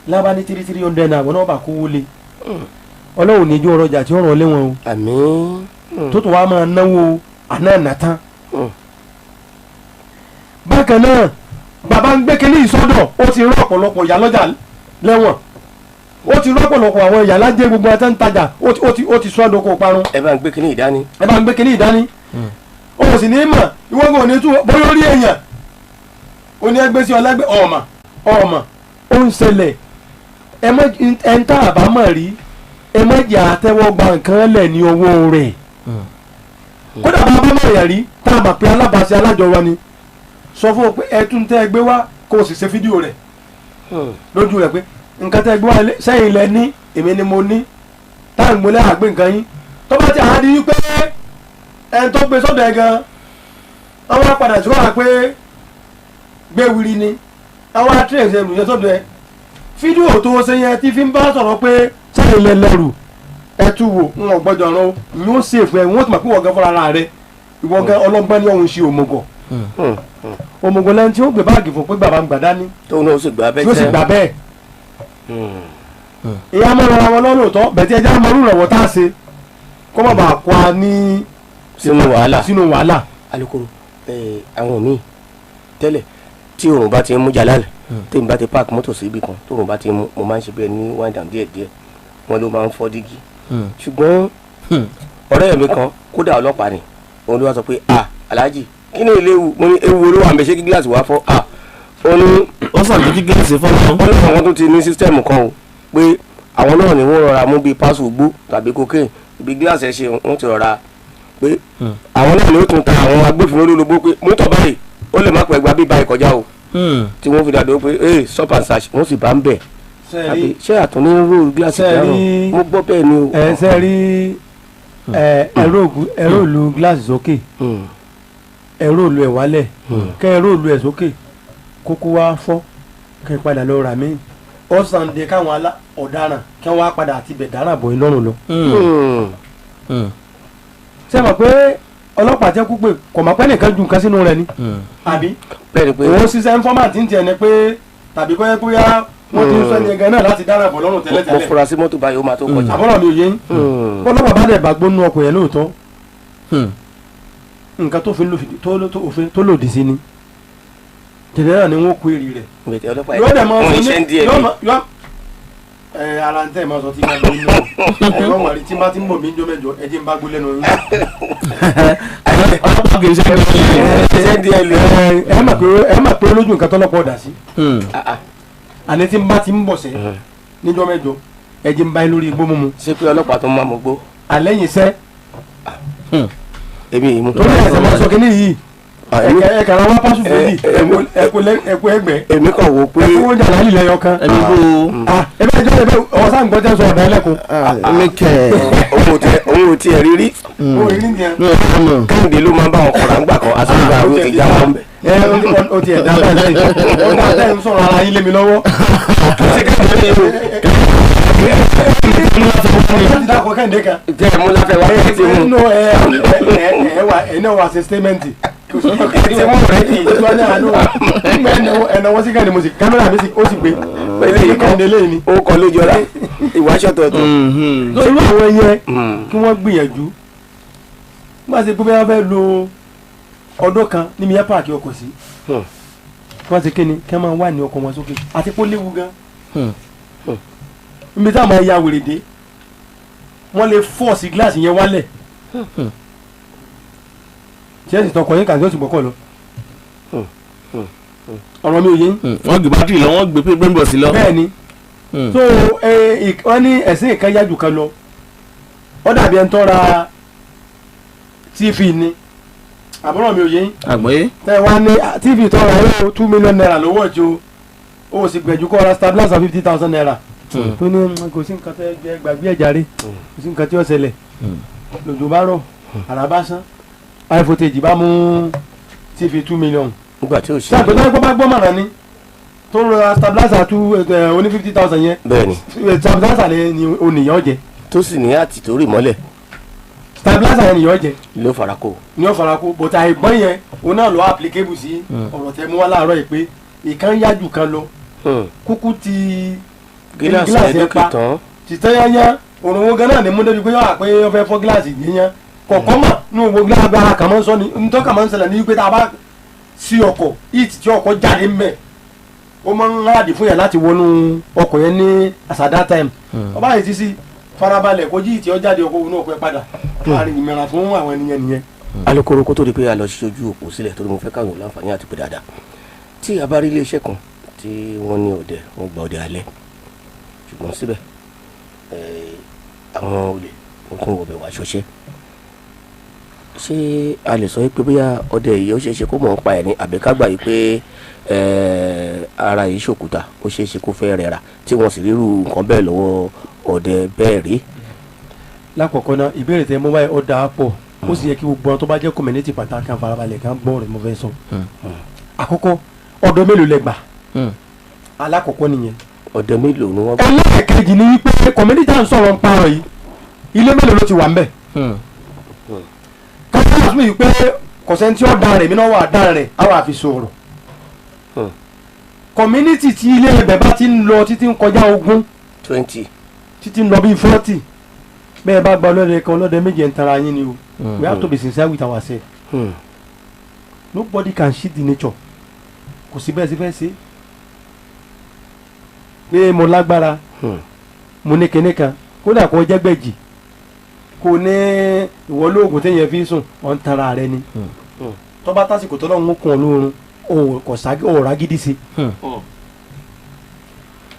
lábá ní 300 naira wọn náà bá kówó lé Ọlọ́run ní ijó ọrọ̀ ọjà tí ó ràn lé wọn o àmín. tó tó wá máa náwó àná nàtán bákan náà bàbá ń gbé kínní ìsọdọ̀ ó ti rán ọ̀pọ̀lọpọ̀ ìyá lọ́jà lẹ́wọ̀n ó ti rán ọ̀pọ̀lọpọ̀ àwọn ìyá lájẹ́ gbogbo ẹtẹ́ ń tajà ó ti sọ́dọ̀ kó parun. ẹ bá ń gbé kínní ìdání. ẹ bá ń gbé kínní ìdání. o sì ní mọ̀ ìwọ́n kò ní tú bóyá orí èèyàn ó ní ẹgbẹ́ sí ọlẹ́gbẹ́ ọ̀mà ó ń ṣẹlẹ̀ ẹ ń tà àbámọ̀ rí ẹ má jẹ́ àtẹ́wọ́ gba nǹkan lẹ̀ ní owó rẹ̀ kódà bá bá mọ̀ yà rí tá a mà pé alábàáṣe alájọwọ́ ni sọ fún ọ pé ẹtún tẹ́ ẹ gbé wá kó o sì ṣe fídíò rẹ̀ lójú rẹ̀ pé nǹkan tẹ́ ẹ gbé wá sẹ́yìn lẹ ní èmi ni mo ní táwọn ìmúlẹ̀ àgbé nǹkan yín tó bá ti àádí wípé ẹni tó gbé sọ́dọ̀ ẹ gan àwọn apàdà tí wọ́n wá pé gbé wiri ni àwọn àtúnyẹ̀sẹ̀ ìrùyẹ sọ́dọ̀ ẹ fídíò tó ṣe yẹn tí fi ń bá sọ̀rọ̀ pé sẹ́yìn lẹ lẹ́rù ẹ tú wò ń wọ́n gbọ́dọ̀ rán o yóò ṣèfù ẹ wọ́n ti mọ̀ pé wọ́n gan fúnra rẹ̀ ìwọ gan ọlọ́gbọ́n ní ọ̀hún ṣe òmùgọ̀ òmùgọ̀ lẹ́ni tí ó gbé báàgì fún pé bàbá ń gbà dání tóun náà ó sì gbà bẹ́ẹ̀ yóò sì gbà bẹ́ẹ̀ ìyá máa rọra wọn lọ́rùn tọ́ bẹ̀tẹ̀ ẹja máa rúrọ̀ wọ́n tá a ṣe kó má bàa kó a ní sínú wàhálà. alukoro àwọn míì tẹ́lẹ̀ tí oòrùn bá ti ń mú jalálẹ̀ tèmi bá ti park mọ́tò sí ibì kan tóòrùn bá ti mú mo máa ń ṣe bẹ́ẹ̀ ní wind down díẹ̀díẹ̀ wọn ló máa ń fọ́ dígí ṣùgbọ́n ọ̀rẹ́ mi kan kódà ọlọ́pàá ni òun ló wá sọ pé aláàjì kí ni eléwu mo ní ewu olówó àmì ṣé kí gíláàsì wá fọ́ ó ní ó sàn kí gíláàsì fọ́ náà. wọ́n ní àwọn tó ti ní sísítẹ́ẹ̀mù kan o pé àwọn náà ni wọ́n rọra mú bíi pásù gbó tàbí cocaine ibi gíláàsì ẹ̀ ṣe wọ́n ti rọra pé àwọn náà ni ó tún ta àwọn agbófinró lólobó pé mọ́tò báyìí ó lè má pẹ́ gba bíi báyìí kọjá o tí wọ́n fi dàdó pé stop and search wọ́n sì bá ń bẹ̀ ṣé àtúní ró gíláàsì dáhùn mo gbọ́ bẹ́ẹ̀ ni o. ẹ ṣe rí ẹ̀rọ òlu gíláàsì sókè ẹ̀rọ òlu ẹ̀ wálẹ̀ kẹ́ ẹ̀rọ òlu ẹ̀ sókè kókó wá fọ́ kẹ́ ẹ padà lọ rà mí ó sàn dé káwọn ọ̀daràn kí wọ́n á padà àti ibẹ̀ dáràn bọ̀ lọ́rùn lọ. ṣé mọ̀ pé ọlọ́pàá tẹ́ kú pé kò mọ̀ pé nìkan ju nǹkan sínú rẹ̀ ni àbí òun ṣiṣẹ́ informant ń tiẹ̀ ni pé tàbí kọ́ yẹ kó yá wọ́n ti ń sọ ẹni ẹ̀gẹ́ náà láti dáràn bọ̀ lọ́rùn tẹ́lẹ̀tẹ́lẹ̀. mo fura sí mọ́tò báyìí ó máa tó kọjá. àbọ̀rọ̀ mi ò yé yín ọlọ́pàá bá dẹ̀ bá gbónú ọkọ̀ yẹn lóòótọ́ nǹkan tó lòdì sí ni jẹ̀dẹ̀rẹ̀ ni wọ́n kó èrè rẹ̀. yóò dẹ̀ mọ fún ní ara ń tẹ̀ mọ́ sọ tí máa gbé nínú ẹ̀rọ wàrí tí máa ti ń bọ̀ mí jọ mẹ́jọ ẹ̀jẹ̀ ń bá gbó lẹ́nu yín. ọlọ́pàá kì í ṣe díẹ̀. ẹ mà pé olójú nǹkan tọ́lọ́pọ̀ dà sí. àní tí ń bá ti ń bọ̀ sẹ́ níjọ́ mẹ́jọ ẹ̀jẹ̀ ń bá lórí igbó mímu. ṣé pé ọlọ́pàá tó ń máa mọ gbó. àlẹ́yìn sẹ́. èmi yìí mú. torí ẹ̀sẹ̀ máa sọ kínní yìí ẹ kàrà wá pásù fèjì ẹkú ẹgbẹ́ èmi kàn wò pé ẹkú wọn jà lálẹ́ lẹ́yọ kan ẹbí bó ẹbẹ́ ìjọba ẹbẹ́ ọ̀sán gbọ́dọ̀ sọ ọ̀dà ẹlẹ́kùn. mi kẹ òun ò tiẹ̀ rírí orí ní ẹ Kẹ́hìndé ló máa ń bá wọn kọ̀ọ̀rọ̀ ńgbà kan aṣọ́gbà àwọn ti já wọn bẹ̀. o tiẹ̀ dá bẹ́ẹ̀ lẹ́yìn o dá bẹ́ẹ̀ ń sọ̀rọ̀ ara yín lé mi lọ́wọ́. láti dákọ̀ Kẹ́hìndé kan. jẹ́ ẹ̀ mú láfẹ́ wá ẹ̀ ti mú. ẹ̀ẹ́nà wa ṣe statement ṣe mú rẹ̀ kì í tó ní àánú ẹ̀nàwọ́ sí Kẹ́hìndé mo sì kámẹ́rà mi ó sì gbé pẹ̀lú Kẹ́hìndé lẹ́yìn ni. ó kọ lójú ọ̀la ìwáṣọ tọ̀tọ̀. irú àwọn yẹn kí wọ́n gbìyànjú má ṣe pé wọ́n fẹ́ lo ọdún kan ní mi yẹ páàkì ọkọ̀ sí wọ́n ti kéde kí wọ́n máa wà ní ọkọ̀ wọn sókè àti pé ó léwu gan níbi táwọn máa ya wèrè dé wọ́n lè fọ́ọ̀sì gíláàsì yẹn wálẹ̀ tí ẹ sì tọkọ yín kàdé ó sì gbọ́kọ̀ lọ ọ̀rọ̀ mi ò yé yín. wọ́n gbé bátìrì lọ wọ́n gbé pé sí lọ. bẹ́ẹ̀ ni so wọ́n ní ẹ̀sìn ìkan yájú kan lọ ó dàbí ẹni tó ra tv ni àbúrò mi ò yé yín. àgbọ̀yé. tẹ wá ní tv tó ra yóò 2 million naira lówó ọjọ́ ó sì gbẹ̀jú kọ́ ra stabilizer 50,000 naira tó ní kò sí nǹkan tẹ́ gbàgbé ẹ̀já rí kò sí nǹkan tí ó ṣẹlẹ̀ lòdù bá rọ̀ àràbá sán iPhone bá mú tv 2 million. nígbà tí ó ṣe. sáà pé táwọn bá gbọ́ mọ̀ràn ni tó ra stabilizer oní 50,000 yẹn. bẹ́ẹ̀ni. stabilizer ni oníyàn jẹ. tó sì ní àtì tó rì mọ́lẹ̀. stabilizer yẹn nìyàn jẹ. ló farako. ní ó farako bọ̀tà ìgbọ́n yẹn òun náà lọ applicable sí ọ̀rọ̀ tẹ mú wá láàárọ̀ yìí pé ìkan yájú kan lọ kúkú ti gíláàsì ẹ̀dọ́kì tán. tìtẹ́yányá òrùn wo gan náà ni mú débi pé yóò pé wọ́n fẹ́ fọ́ gíláàsì yíyan kọ̀ọ̀kan mà ní owó gíláàsì ara kàn máa ń sọ ni nítorí kàn máa ń ṣẹlẹ̀ ní wípé tá a bá sí ọkọ̀ ìtì tí ọkọ̀ jáde ń bẹ̀ ó máa ń rádìí fún yàn láti wọnú ọkọ̀ yẹn ní àsàdá time ọba yìí ti sí farabalẹ̀ kó jí ìtì ọ jáde ọkọ̀ òun náà pẹ́ padà láàrin ìmọ̀ràn fún àwọn ènìyàn nìyẹn. alukoro kó tó di pé a lọ sí ojú òpó sílẹ̀ torí mo fẹ́ káwọn láǹfààní àti pé dáadáa tí a bá rí iléeṣẹ́ kan tí wọ́n ní ọdẹ wọ́n gba ọdẹ alẹ́ ṣùgbọ́n síbẹ̀ àwọn olè wọ́n tún wọbẹ̀ wá ṣọṣẹ́ ṣé a lè sọ pé bóyá ọdẹ yìí ó ṣeé ṣe kó mọ̀ ń pa ẹ̀ ní àbíkágbà yìí pé ara yìí ṣòkúta ó ṣeé ṣe kó fẹ́ rẹra tí wọ́n sì ríru nǹkan bẹ́ẹ̀ lọ́wọ́ ọdẹ bẹ́ẹ̀ rí. lákọ̀ọ́kọ́ náà ìbéèrè tẹ mọ́ báyìí ó dáa pọ̀ ó sì yẹ kí gbogbo àwọn tó bá jẹ́ community pàtàkì kan farabalẹ̀ kan gbọ́ rẹ̀ mo fẹ́ sọ. àkọ́kọ́ ọdọ mélòó lẹ gbà alákọ̀ọ́kọ́ nìyẹn. ọdẹ mélòó ni wọ́n. ẹlẹ́ẹ̀kejì ni wípé community à ń sọ̀rọ̀ ń parọ̀ yìí ilé mélòó ló ti wà ń bẹ̀. káfíńtà fún mi pé kọ̀sẹ́ntì ọ̀dà rẹ̀ mi náà wà dá rẹ̀ á wà fi sọ̀rọ̀. community tí ilé ẹbẹ̀ bá ti ń lọ títí ń kọjá 20 títí ń lọ bíi 40 bẹ́ẹ̀ bá gba ọlọ́dẹ kan ọlọ́dẹ méje ń tara yín ni o we have to be sincere with ourselves. Nobody can cheat the nature kò sí bẹ́ẹ̀ sí fẹ́ ṣe pé mo lágbára mo ní kinní kan kódà kó jẹ́gbẹ̀jì kò ní ìwọ lóògùn téèyàn fi sùn ọ̀ ń tara rẹ ni tó bá tásìkò tó lọ́hùn kún ọ lóorun ọ̀rá gidi sí.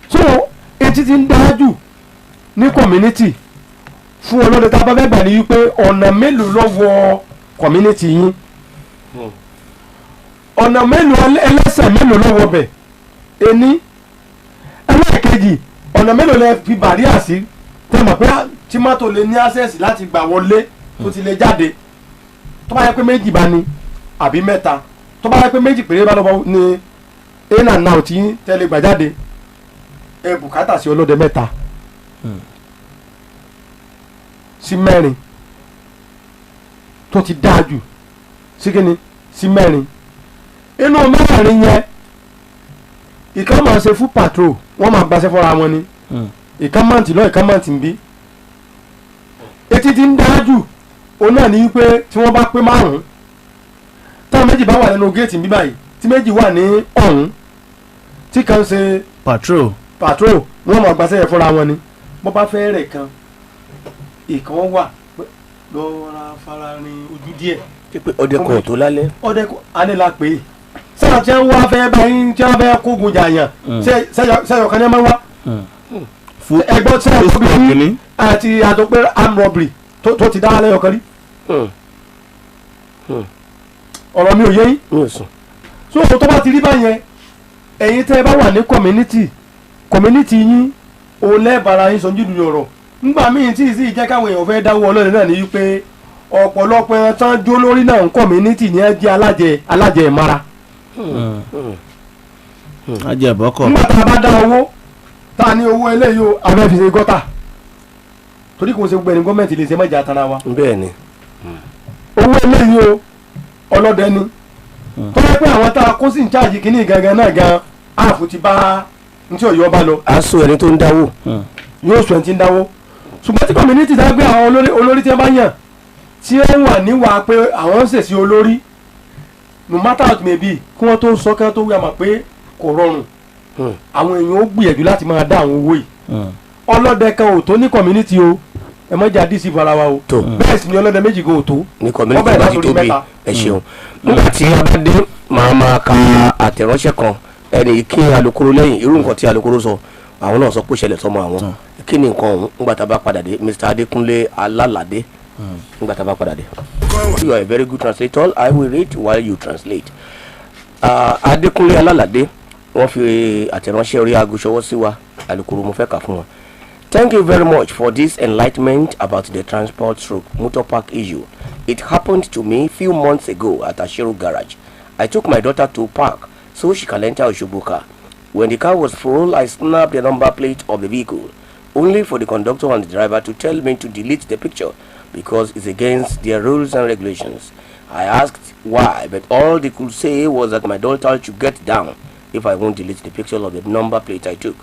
so etí ti ń dájú ní community fún ọlọ́dẹ tá a bá fẹ́ gbà ní wípé ọ̀nà mélòó ló wọ community yín ọ̀nà mélòó ẹlẹ́sẹ̀ mélòó ló wọ bẹ̀ ení ẹlẹ́ẹ̀kejì ọ̀nà mélòó lẹ fi bàríà sí tẹ́ mọ̀ pé tímọ́tò lè ní access láti gbà wọlé tó ti lè jáde tó bá yẹ pé méjì bá ní àbí mẹ́ta tó bá yẹ pé méjì péré bá lọ́wọ́ ní in and out tí tẹ́lẹ̀ gbà jáde ẹ bùkátà sí ọlọ́dẹ mẹ́ta sí mẹ́rin tó ti dáa jù sí kíni sí mẹ́rin inú mẹ́rin yẹn ìkan máa ṣe full patrol wọ́n máa gbaṣẹ́ fọ́ra wọn ni ìkan máa ti lọ ìkan máa ti ń bí etí ti ń dáa jù òun náà ní wípé tí wọ́n bá pé 5 táwọn méjì bá wà nínú géètì bí báyìí tí méjì wà ní ọ̀hún tí kan ṣe patrol wọ́n máa gbaṣẹ́ yẹn fọ́ra wọn ni bọ́ bá fẹ́ rẹ̀ kan ìkan wà lọ́ra fararin ojú díẹ̀. pé ọdẹ kan ò tó lálẹ́. ọdẹ kan alẹ́ la pè é sẹ́yìn tí wọ́n wá fẹ́ báyìí tí wọ́n fẹ́ kógun jàyàn sẹ́yìn kan ní ẹ máa wá. ẹgbọ́n sẹ́yìn tó bí ní àti àtọ́pẹ́ armed robbery tó ti dá lẹ́yọ̀ kan rí. ọ̀rọ̀ mi ò yé yín. mi ò sùn. so tó bá ti rí báyẹn ẹ̀yin tẹ́ ẹ bá wà ní community yín òun lẹ́ẹ̀bàrà yín sọ́jú ìdúró ọ̀rọ̀ ńgbà míì tí ìsì jẹ́ káwọn èèyàn fẹ́ dáwọ́ ọlọ́run náà ní wípé ọ̀pọ̀lọpọ̀ ẹran tán jó lórí náà ń community ní ẹ jẹ́ alájẹ ìmara. ajẹ́bọ́kọ̀. nígbà tá a bá dá owó tá a ní owó eléyìí o abẹ́ fi ṣe gọ́tà torí kò ṣe gbogbo ẹni gọ́ọ̀mẹ̀ntì lè ṣe mọ́jà tara wa. bẹ́ẹ̀ ni. owó eléyìí o ọlọ́dẹ ni tó yẹ pé àwọn tá a kó sí ń cháàjì kínní gangan náà gan áàfù ti bá ní tí ọ̀yọ́ bá lọ. aṣọ ẹni tó ń dáwó. yóò sọ ẹni tí ń dáwó ṣùgbọ́n tí community tá a gbé àwọn olórí tí wọ́n bá yàn tí ẹ wà níwà pé àwọn ń ṣèṣì olórí no matter what may be kí wọ́n tó sọ kí wọ́n tó wí àmọ́ pé kò rọrùn àwọn èèyàn ó gbìyànjú láti máa dá àwọn owó yìí ọlọ́dẹ kan ò tó ní community o ẹ mọ́jà dc fara wa o bẹ́ẹ̀ sì ni ọlọ́dẹ méjì kan ò tó ní community bá ti tóbi ẹ ṣeun nígbà tí a bá dé máa ka àtẹ̀ránṣẹ́ kan ẹni kí alukoro lẹ́yìn irú nǹkan tí alukoro sọ àwọn náà sọ pé ìṣẹ̀lẹ̀ sọmọ àwọn kí ni nǹkan ọ̀hún nígbà tá a bá padà dé Mr. Adékúnlé Alálàdé nígbà tá a bá padà dé. You are a very good translator. I will read while you translate. Adékúnlé Alálàdé wọ́n fi àtẹ̀ránṣẹ́ orí aago ṣọwọ́ sí wa alukoro mo fẹ́ kà fún wọn. Thank you very much for this enlightenment about the transport/motor park issue. It happened to me few months ago at Ashiru garage. I took my daughter to park so she can enter Osogbo car. When the car was full, I snapped the number plate of the vehicle, only for the conductor and the driver to tell me to delete the picture because it's against their rules and regulations. I asked why, but all they could say was that my daughter should get down if I won't delete the picture of the number plate I took.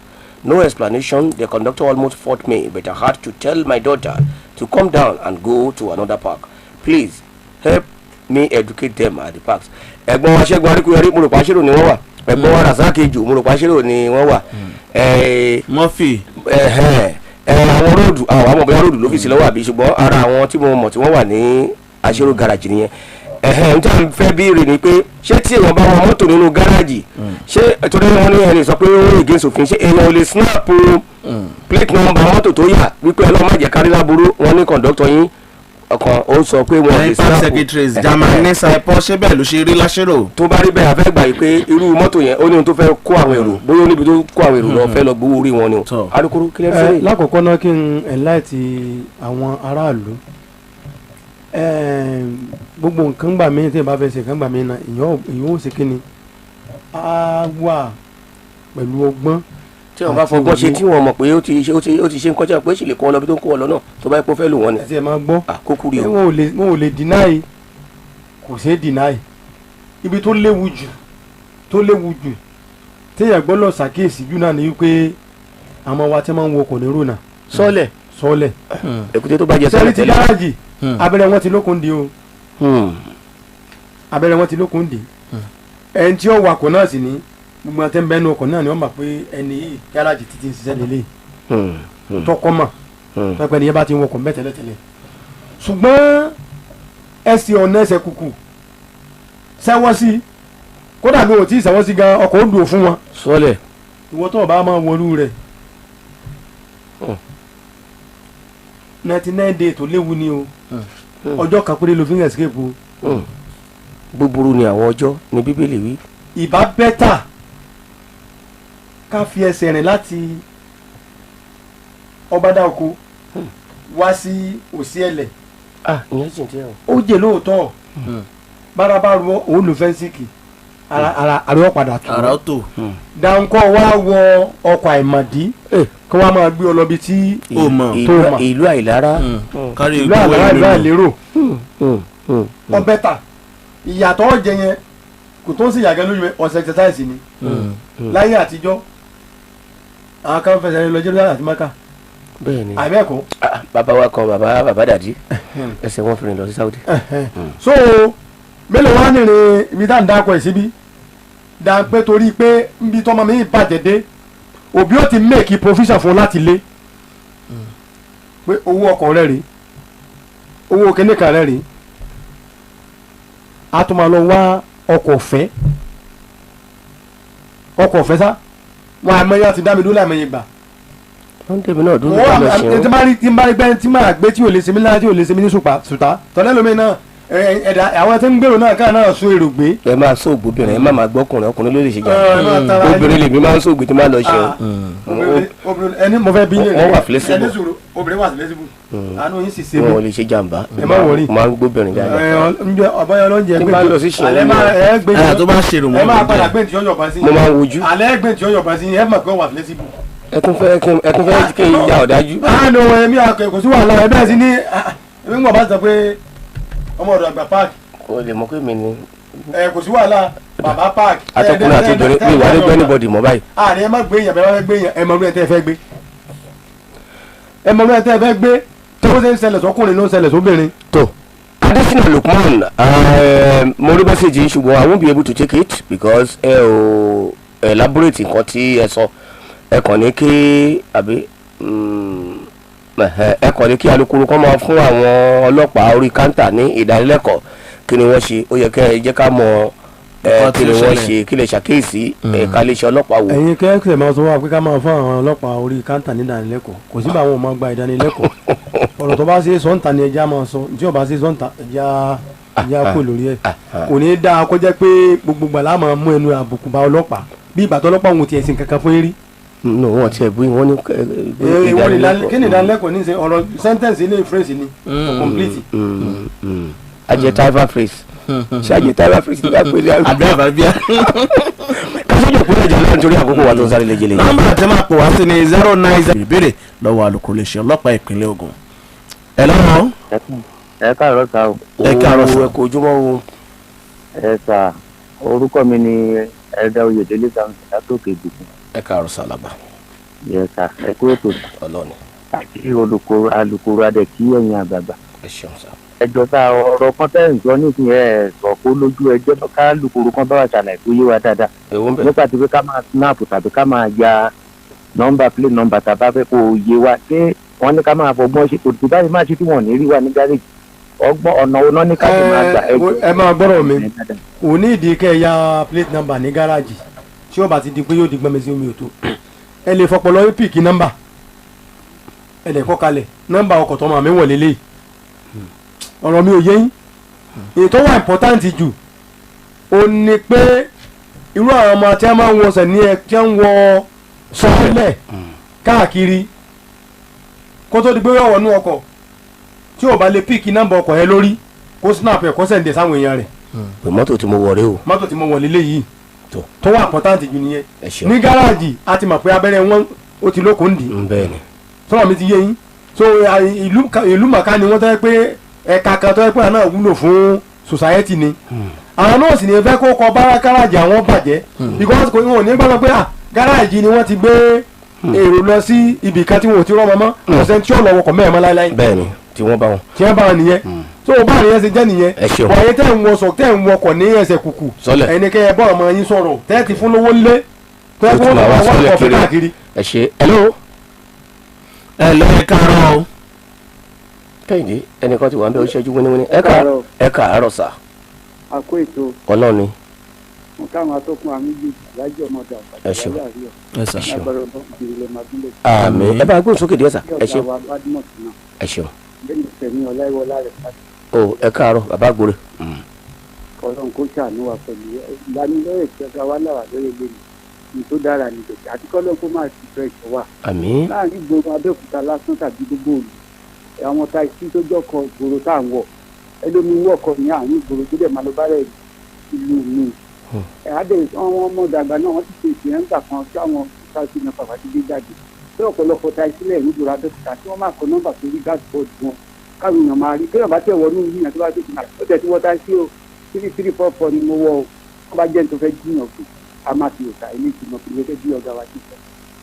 No explanation. The conductor almost fought me, but I had to tell my daughter to come down and go to another park. Please help me educate them at the parks. Ẹ̀gbọ́n wa Ṣẹ́gun Aríkúyọrí mo rò pa Ṣírò ni wọ́n wà. Ẹ̀gbọ́n wa Rasaki Jù mo rò pa Ṣírò ni wọ́n wà. Murphy. Àwọn róòdù àwọn àmọ̀ bóyá róòdù ló fi sí lọ́wọ́ àbí ṣùgbọ́n ara àwọn tí mo mọ̀ tí wọ́n wà ní Aṣírò garage nìyẹn. N tí a fẹ́ béèrè ni pé ṣé tí èèyàn bá wọ mọ́tò nínú gáràjì ṣé torí wọn ní ẹni sọ pé ó rìn against òfin ṣé èèyàn ò lè snap plate number mọ́tò tó yà wípé ọlọ́run má jẹ́ kárí láburú wọn ní kọ̀ǹdọ́tọ̀ yín ọkàn ó sọ pé wọn lè snap. park secretaries Germany Saipọ ṣé bẹ́ẹ̀ ló ṣe rí láṣẹ́rò. tó bá rí bẹ́ẹ̀ a fẹ́ gbà yìí pé irú mọ́tò yẹn ó ní ohun tó fẹ́ kó àwọn èrò bóyá ó níbi tó kó àwọn èrò lọ fẹ́ lọ gbowó orí wọn ni o. alukoro kílẹ̀ fẹ́. lákòókò náà kí n enlighten àwọn aráàlú gbogbo nǹkan gbà mí tí n bá fẹ́ ṣe nǹkan gbà mí náà ìyẹn ò ṣe kí ni á wà pẹ̀lú ọgbọ́n. tí wọn bá fọgbọ́n ṣe tí wọn mọ̀ pé ó ti ṣe nǹkan tí wọn pé sì lè kọ́ ọ lọ bí tó ń kó ọ lọ náà tó bá yẹ kó fẹ́ lò wọ́n ni. ẹsẹ̀ máa gbọ́ àkókò rí o. wọn ò lè deny kò ṣeé deny ibi tó léwu jù téèyàn gbọ́dọ̀ ṣàkíyèsí jù náà ni wípé àwọn wa tí wọ́n máa ń wo kò ní rònà. sọ́ọ̀lẹ̀ èkúté tó bá jẹ sẹ́ni ti gáràjì abẹ́rẹ́ wọn ti lókun di o abẹ́rẹ́ wọn ti lókun di ẹni tí ó wakọ̀ náà sì ní gbogbo àti ẹnbẹ́nu ọkọ̀ náà ni wọ́n mọ̀ pé ẹni yìí gáràjì títí ń ṣiṣẹ́ lélẹ̀ tọkọ mọ̀ pẹ́pẹ́ ni yẹn bá ti ń wọkọ̀ mẹ́tẹ̀lẹ́tẹ̀lẹ̀ ṣùgbọ́n ẹsẹ̀ ọ̀nà ẹsẹ̀ kùkù sẹ́wọ́ sí kódà bí o ti sẹ́wọ́ sí gan ọkọ̀ ó dùn fún wọn. sọ́ọ̀lẹ̀ ìwọ tó o bá máa wọlú rẹ̀ 99 days tó léwu ni o ọjọ́ kan péré ló fi ń escape o. búburú ni àwọn ọjọ́ ní bíbélì wí. ìbá bẹ́tà ká fi ẹsẹ̀ rìn láti ọbádáoko wá sí Òsíẹ̀lẹ̀. ìyẹn sì ń tẹ́ ọ. ó jẹ́ lóòótọ́ bárabá ru òun lò fẹ́ǹsìkì ara àríwọ̀ padà tó. ara ó tò. dáńkọ́ wá wọ ọkọ̀ àìmọ̀dí kí wọ́n máa gbé ọ lọ bí tí ó mọ̀ ìlú àìlára. kárí ìlú àìlára ìlú àìlérò. ọ bẹ́tà ìyàtọ̀ ọ̀jẹ̀ yẹn kò tó ń sì yàgẹ́ lójú ọ̀sẹ̀ exercise ni láyé àtijọ́ àwọn kan fẹsẹ̀ lọ Jerusalem àti Maka. bẹ́ẹ̀ni àbẹ́ẹ̀kọ́. bàbá wa kan bàbá dàdí ẹsẹ̀ wọn fi rìn lọ sí Saudi. so mélòó wá nìrìn ibi tá à ń dákọ̀ ẹ̀ síbí dà pé torí pé nbí tọ́mọ mi bàjẹ́ dé òbí ó ti make provision fún láti lé pé owó ọkọ̀ rẹ̀ rí owó kìnnìkan rẹ̀ rí a tún máa lọ wá ọkọ̀ ọ̀fẹ́ sá wọn àmọ́yé àti dá mi dúró láìmọye gbà. wọ́n tẹ̀mí náà dúró lọ́wọ́ ṣe tí n bá rí gbẹ́ tí máa gbé tí ò lè sinmi lára tí ò lè sinmi ní sùtá tọ́lẹ́ lómi náà ẹ̀dá àwọn tí ń gbèrò náà káà náà sún èrò gbé. ẹ máa sọ ògbóbìnrin ẹ má máa gbọ́kùnrin ọkùnrin ló lè ṣe jà obìnrin lèmi máa ń sọ ògbé tí máa lọ ṣe ẹni mo fẹ́ bí lè wọ́n wà flexible ẹni sùúrù obìnrin wà flexible àánú yín sì ṣe wọn ò lè ṣe jàǹbá ẹ má wọrí máa ń gbóbìnrin dáadáa ọbọyọ lóúnjẹ tí bá lọ sí ṣe tó bá ṣe rò ẹ máa padà gbé tí ó yọ̀bá sí mo máa ń wojú alẹ́ gbé tí ó yọ̀bá sí ẹ mọ̀ pé wà flexible. ẹ tún fẹ́ kí n ya ọ̀dájú. àánú ẹ̀mí kò sí wàhálà ẹ bẹ́ẹ̀ sí ní ẹ̀mí ń wọ̀ bá sọ pé ọmọ ọ̀dọ̀ àgbà páàkì o lè mọ pé mi ni. kò sí wàhálà bàbá páàkì. atọkùnrin àti obìnrin mi wà ní gbẹ́nìbọ̀dì mọ́ báyìí. àní ẹ má gbé yàn bẹ́ẹ̀ má gbé yàn ẹ mọ orí ẹ tẹ́ fẹ́ gbé ẹ mọ orí ẹ tẹ́ fẹ́ gbé tó bó ṣe ń ṣẹlẹ̀ sọkùnrin ló ń ṣẹlẹ̀ sóbìnrin. tó Adesina Lukman mo rí mẹ́sẹ̀gì yìí ṣùgbọ́n I won't be able to take it because ẹ ò elaborate nǹkan tí ẹ sọ ẹ kàn ní kí àbí ẹ kàn ní kí alukoro kan máa fún àwọn ọlọ́pàá orí káńtà ní ìdánilẹ́kọ̀ọ́ kí ni wọ́n ṣe ó yẹ kẹ́ ẹ jẹ́ ká mọ̀ kí ni wọ́n ṣe kí lè ṣàkíyèsí ẹ̀ka iléeṣẹ́ ọlọ́pàá wò. ẹ̀yin kẹ́kẹ́ máa sọ wá pé ká máa fún àwọn ọlọ́pàá orí káńtà ní ìdánilẹ́kọ̀ọ́ kò sí bá àwọn ọmọ gba ìdánilẹ́kọ̀ọ́ ọ̀rọ̀ tó bá ṣe sọ́ǹtà ni ẹja máa sọ tí ò bá ṣe sọ́ǹtà ẹja kò lórí ẹ̀ kò ní í dáa kó jẹ́ pé gbogbo gbàlá máa mú ẹnu àbùkù bá ọlọ́pàá bí ìgbà tó ọlọ́pàá òun ti ẹ̀sìn kankan fún eré. no wọn ti ẹ bí wọn ní. kí ni ìdánilẹ́kọ̀ọ́ ní í ṣe ọ̀rọ̀ sẹ́ńtẹ̀nsì ilé phrase ni complete. adjective phrase ṣe adjective phrase ní àpèlé àgbẹ̀. àbẹ́ àbábíà. kásìjọ ìpínlẹ̀ èdè lọ́nà nítorí àkókò wa tó ń sáré lẹ́jẹ̀lẹ́. nọ́mbà tẹ́ máa pò wá sí ni 090. ìbéèrè lọ́wọ́ alukoro lè ṣe ọlọ́pàá ìpínlẹ̀ Ògùn. ẹ lọ́wọ́. ẹ káàárọ̀ sá o. ẹ káàárọ̀ sá. ẹ kò ojúmọ́ o. ẹ sà orúkọ mi ni ẹ̀dá Oyèdélé Samson látòkè ìbùkún. ẹ káàárọ̀ sálàbà. yẹ sà ẹ kúrò tó ọlọ́ni. àti alukoro adẹ kí ẹ̀yin àgbààgbà. ẹ ṣeun sá. ẹjọ́ sá ọ̀rọ̀ kan tẹ́ ń sọ nísìnyí ẹ sọ kó lójú ẹjọ́ ká alukoro kan bá wà ṣàlàyé tó yé wa dáadáa. èwo ń bẹ. nípa ti pé ká máa snap tàbí ká máa ya nọ́mbà plate nọ́mbà tàbá fẹ́ kó yé wa ṣé wọ́n ní ká máa fọgbọ́n ṣe kò tó báyìí máa ṣe tí wọ́n ní rí wa ní gáréjì ọgbọ́n ọ̀nà ọ̀nà ní ká sì máa gbà ẹ máa gbọ́dọ̀ mi ò ní ìdí kẹ́ ẹ ya plate number ní gáràjì tí ó bá ti di pé yóò di gbọ́n mi sí omi òtó ẹ lè fọpọlọ yín pìkì nọ́mbà ẹ lè kọ́ kalẹ̀ nọ́mbà ọkọ̀ tó máa mi wọ̀ lélẹ́yìí ọ̀rọ̀ mi ò yé yín èyí tó wà important jù ó ní pé irú àwọn ọmọ tí wọ́n máa ń wọṣẹ̀ ní ẹ tí wọ́n ń wọ sọ́ọ́lẹ̀ káàkiri kó tó di pé yọ̀ wọnú ọkọ̀ tí o bá lè píìkì nọ́mbà ọkọ̀ yẹn lórí kó snap ẹ̀ kó sẹ̀ǹdẹ̀ sáwọn èèyàn rẹ̀. pé mọ́tò tí mo wọ̀ rẹ o. mọ́tò tí mo wọ̀ lélẹ̀ yìí tó wà important jù nìyẹn. ẹ ṣeun. ní gáràjì a ti mọ̀ pé abẹ́rẹ́ wọn ó ti lókun dì. bẹ́ẹ̀ ni. sọ́wọ́n mi ti yé yín so ìlú màkà ni wọ́n tẹ́ pé ẹ̀ka kan tẹ́ pé àná wúlò fún society ni. àwọn náà sì ní fẹ́ kó kọ bára gáràjì àwọn bàjẹ́ because kò ní gbọ́dọ̀ pé gáràjì ni wọ́n ti gbé èrò lọ sí ibì kan tí wọn ò ti rọ́mọ mọ́ ọ̀sẹ̀ tí ó lọ wọkọ̀ mẹ́ẹ̀mọ́ láíláí. bẹ́ẹ̀ ni tí wọ́n bá wọn. tí wọ́n bá wọn nìyẹn tó o bá nìyẹn ṣe jẹ́ nìyẹn ẹ ṣeun. wọ̀nyí tẹ́ ń wọṣọ tẹ́ ń wọkọ̀ ní ẹsẹ̀ kùkù sọlẹ̀. ẹni kẹ́ ẹ bọ́ ọmọ yín sọ̀rọ̀ tẹ́ ti fún lówó lé tẹ́ fún ọmọ wọn kọ̀ fún káàkiri. ẹ ṣe hello. ẹ lọ ẹ káàárọ̀ o. kẹ́hìndé ẹnìkan ti wà ń bẹ ó ṣẹ́jú wíníwíní ẹ káàárọ̀ sà. àkó ètò ọlọ́run ni. mo káwọn atọ́kùn àmì yìí lájọ ọmọdé àpàtà ẹ ṣeun. ẹ sà. lágbára ọdún ìrìnlẹ̀ màdúlẹ̀ àmín ẹ bá gbóhùn sókè díẹ̀ sà ẹ ṣeun ọ̀gá wa badmus náà ẹ ṣeun. lẹ́nu tẹ̀mí ọláìwọlá rẹ̀ pàtó o ẹ káàárọ̀ bàbá àgbòrè. ọlọ́run kó ṣàánú wa pẹ̀lú ìlanilọ́yẹ̀ tí ọ̀gá wa làwà lórí ilé ní tó dára ní gbèsè àti kọ́lọ́ kó máa ti fẹ́ ṣọ wa àmín. láàrin ìgboro abẹ́òkúta lásán tàbí gbogbo òòlù àwọn táìsì tó jọkọ̀ ìgboro tá à ń wọ̀ ẹlòmí wọ̀kọ̀ ní àárín ìgboro tó dẹ̀ máa lọ bá rẹ̀ ìlú mi ẹ̀hádẹ́ àwọn ọmọdé àgbà náà wọ́n ti ṣe ìfìyàngbà kan tí àwọn sáàsì náà pàpàtì gbé jáde pé ọ̀pọ̀lọpọ̀ táìsì lẹ̀ nígboro abẹ́òkúta tí wọ́n máa kọ nọ́mbà sórí gáàsìbọ̀d wọn káwọn èèyàn máa rí kéèyàn bá tẹ̀ wọnú yíyan tó bá tẹ̀ ó tẹ̀ tí wọ́n táìsì o 3344 ni mo wọ o wọ́n bá jẹ́ ní tó fẹ́ jiyàn kù a máa fi òkà ilé ìgbìmọ̀ pé gẹ́gẹ́ bí ọ̀gá wa ti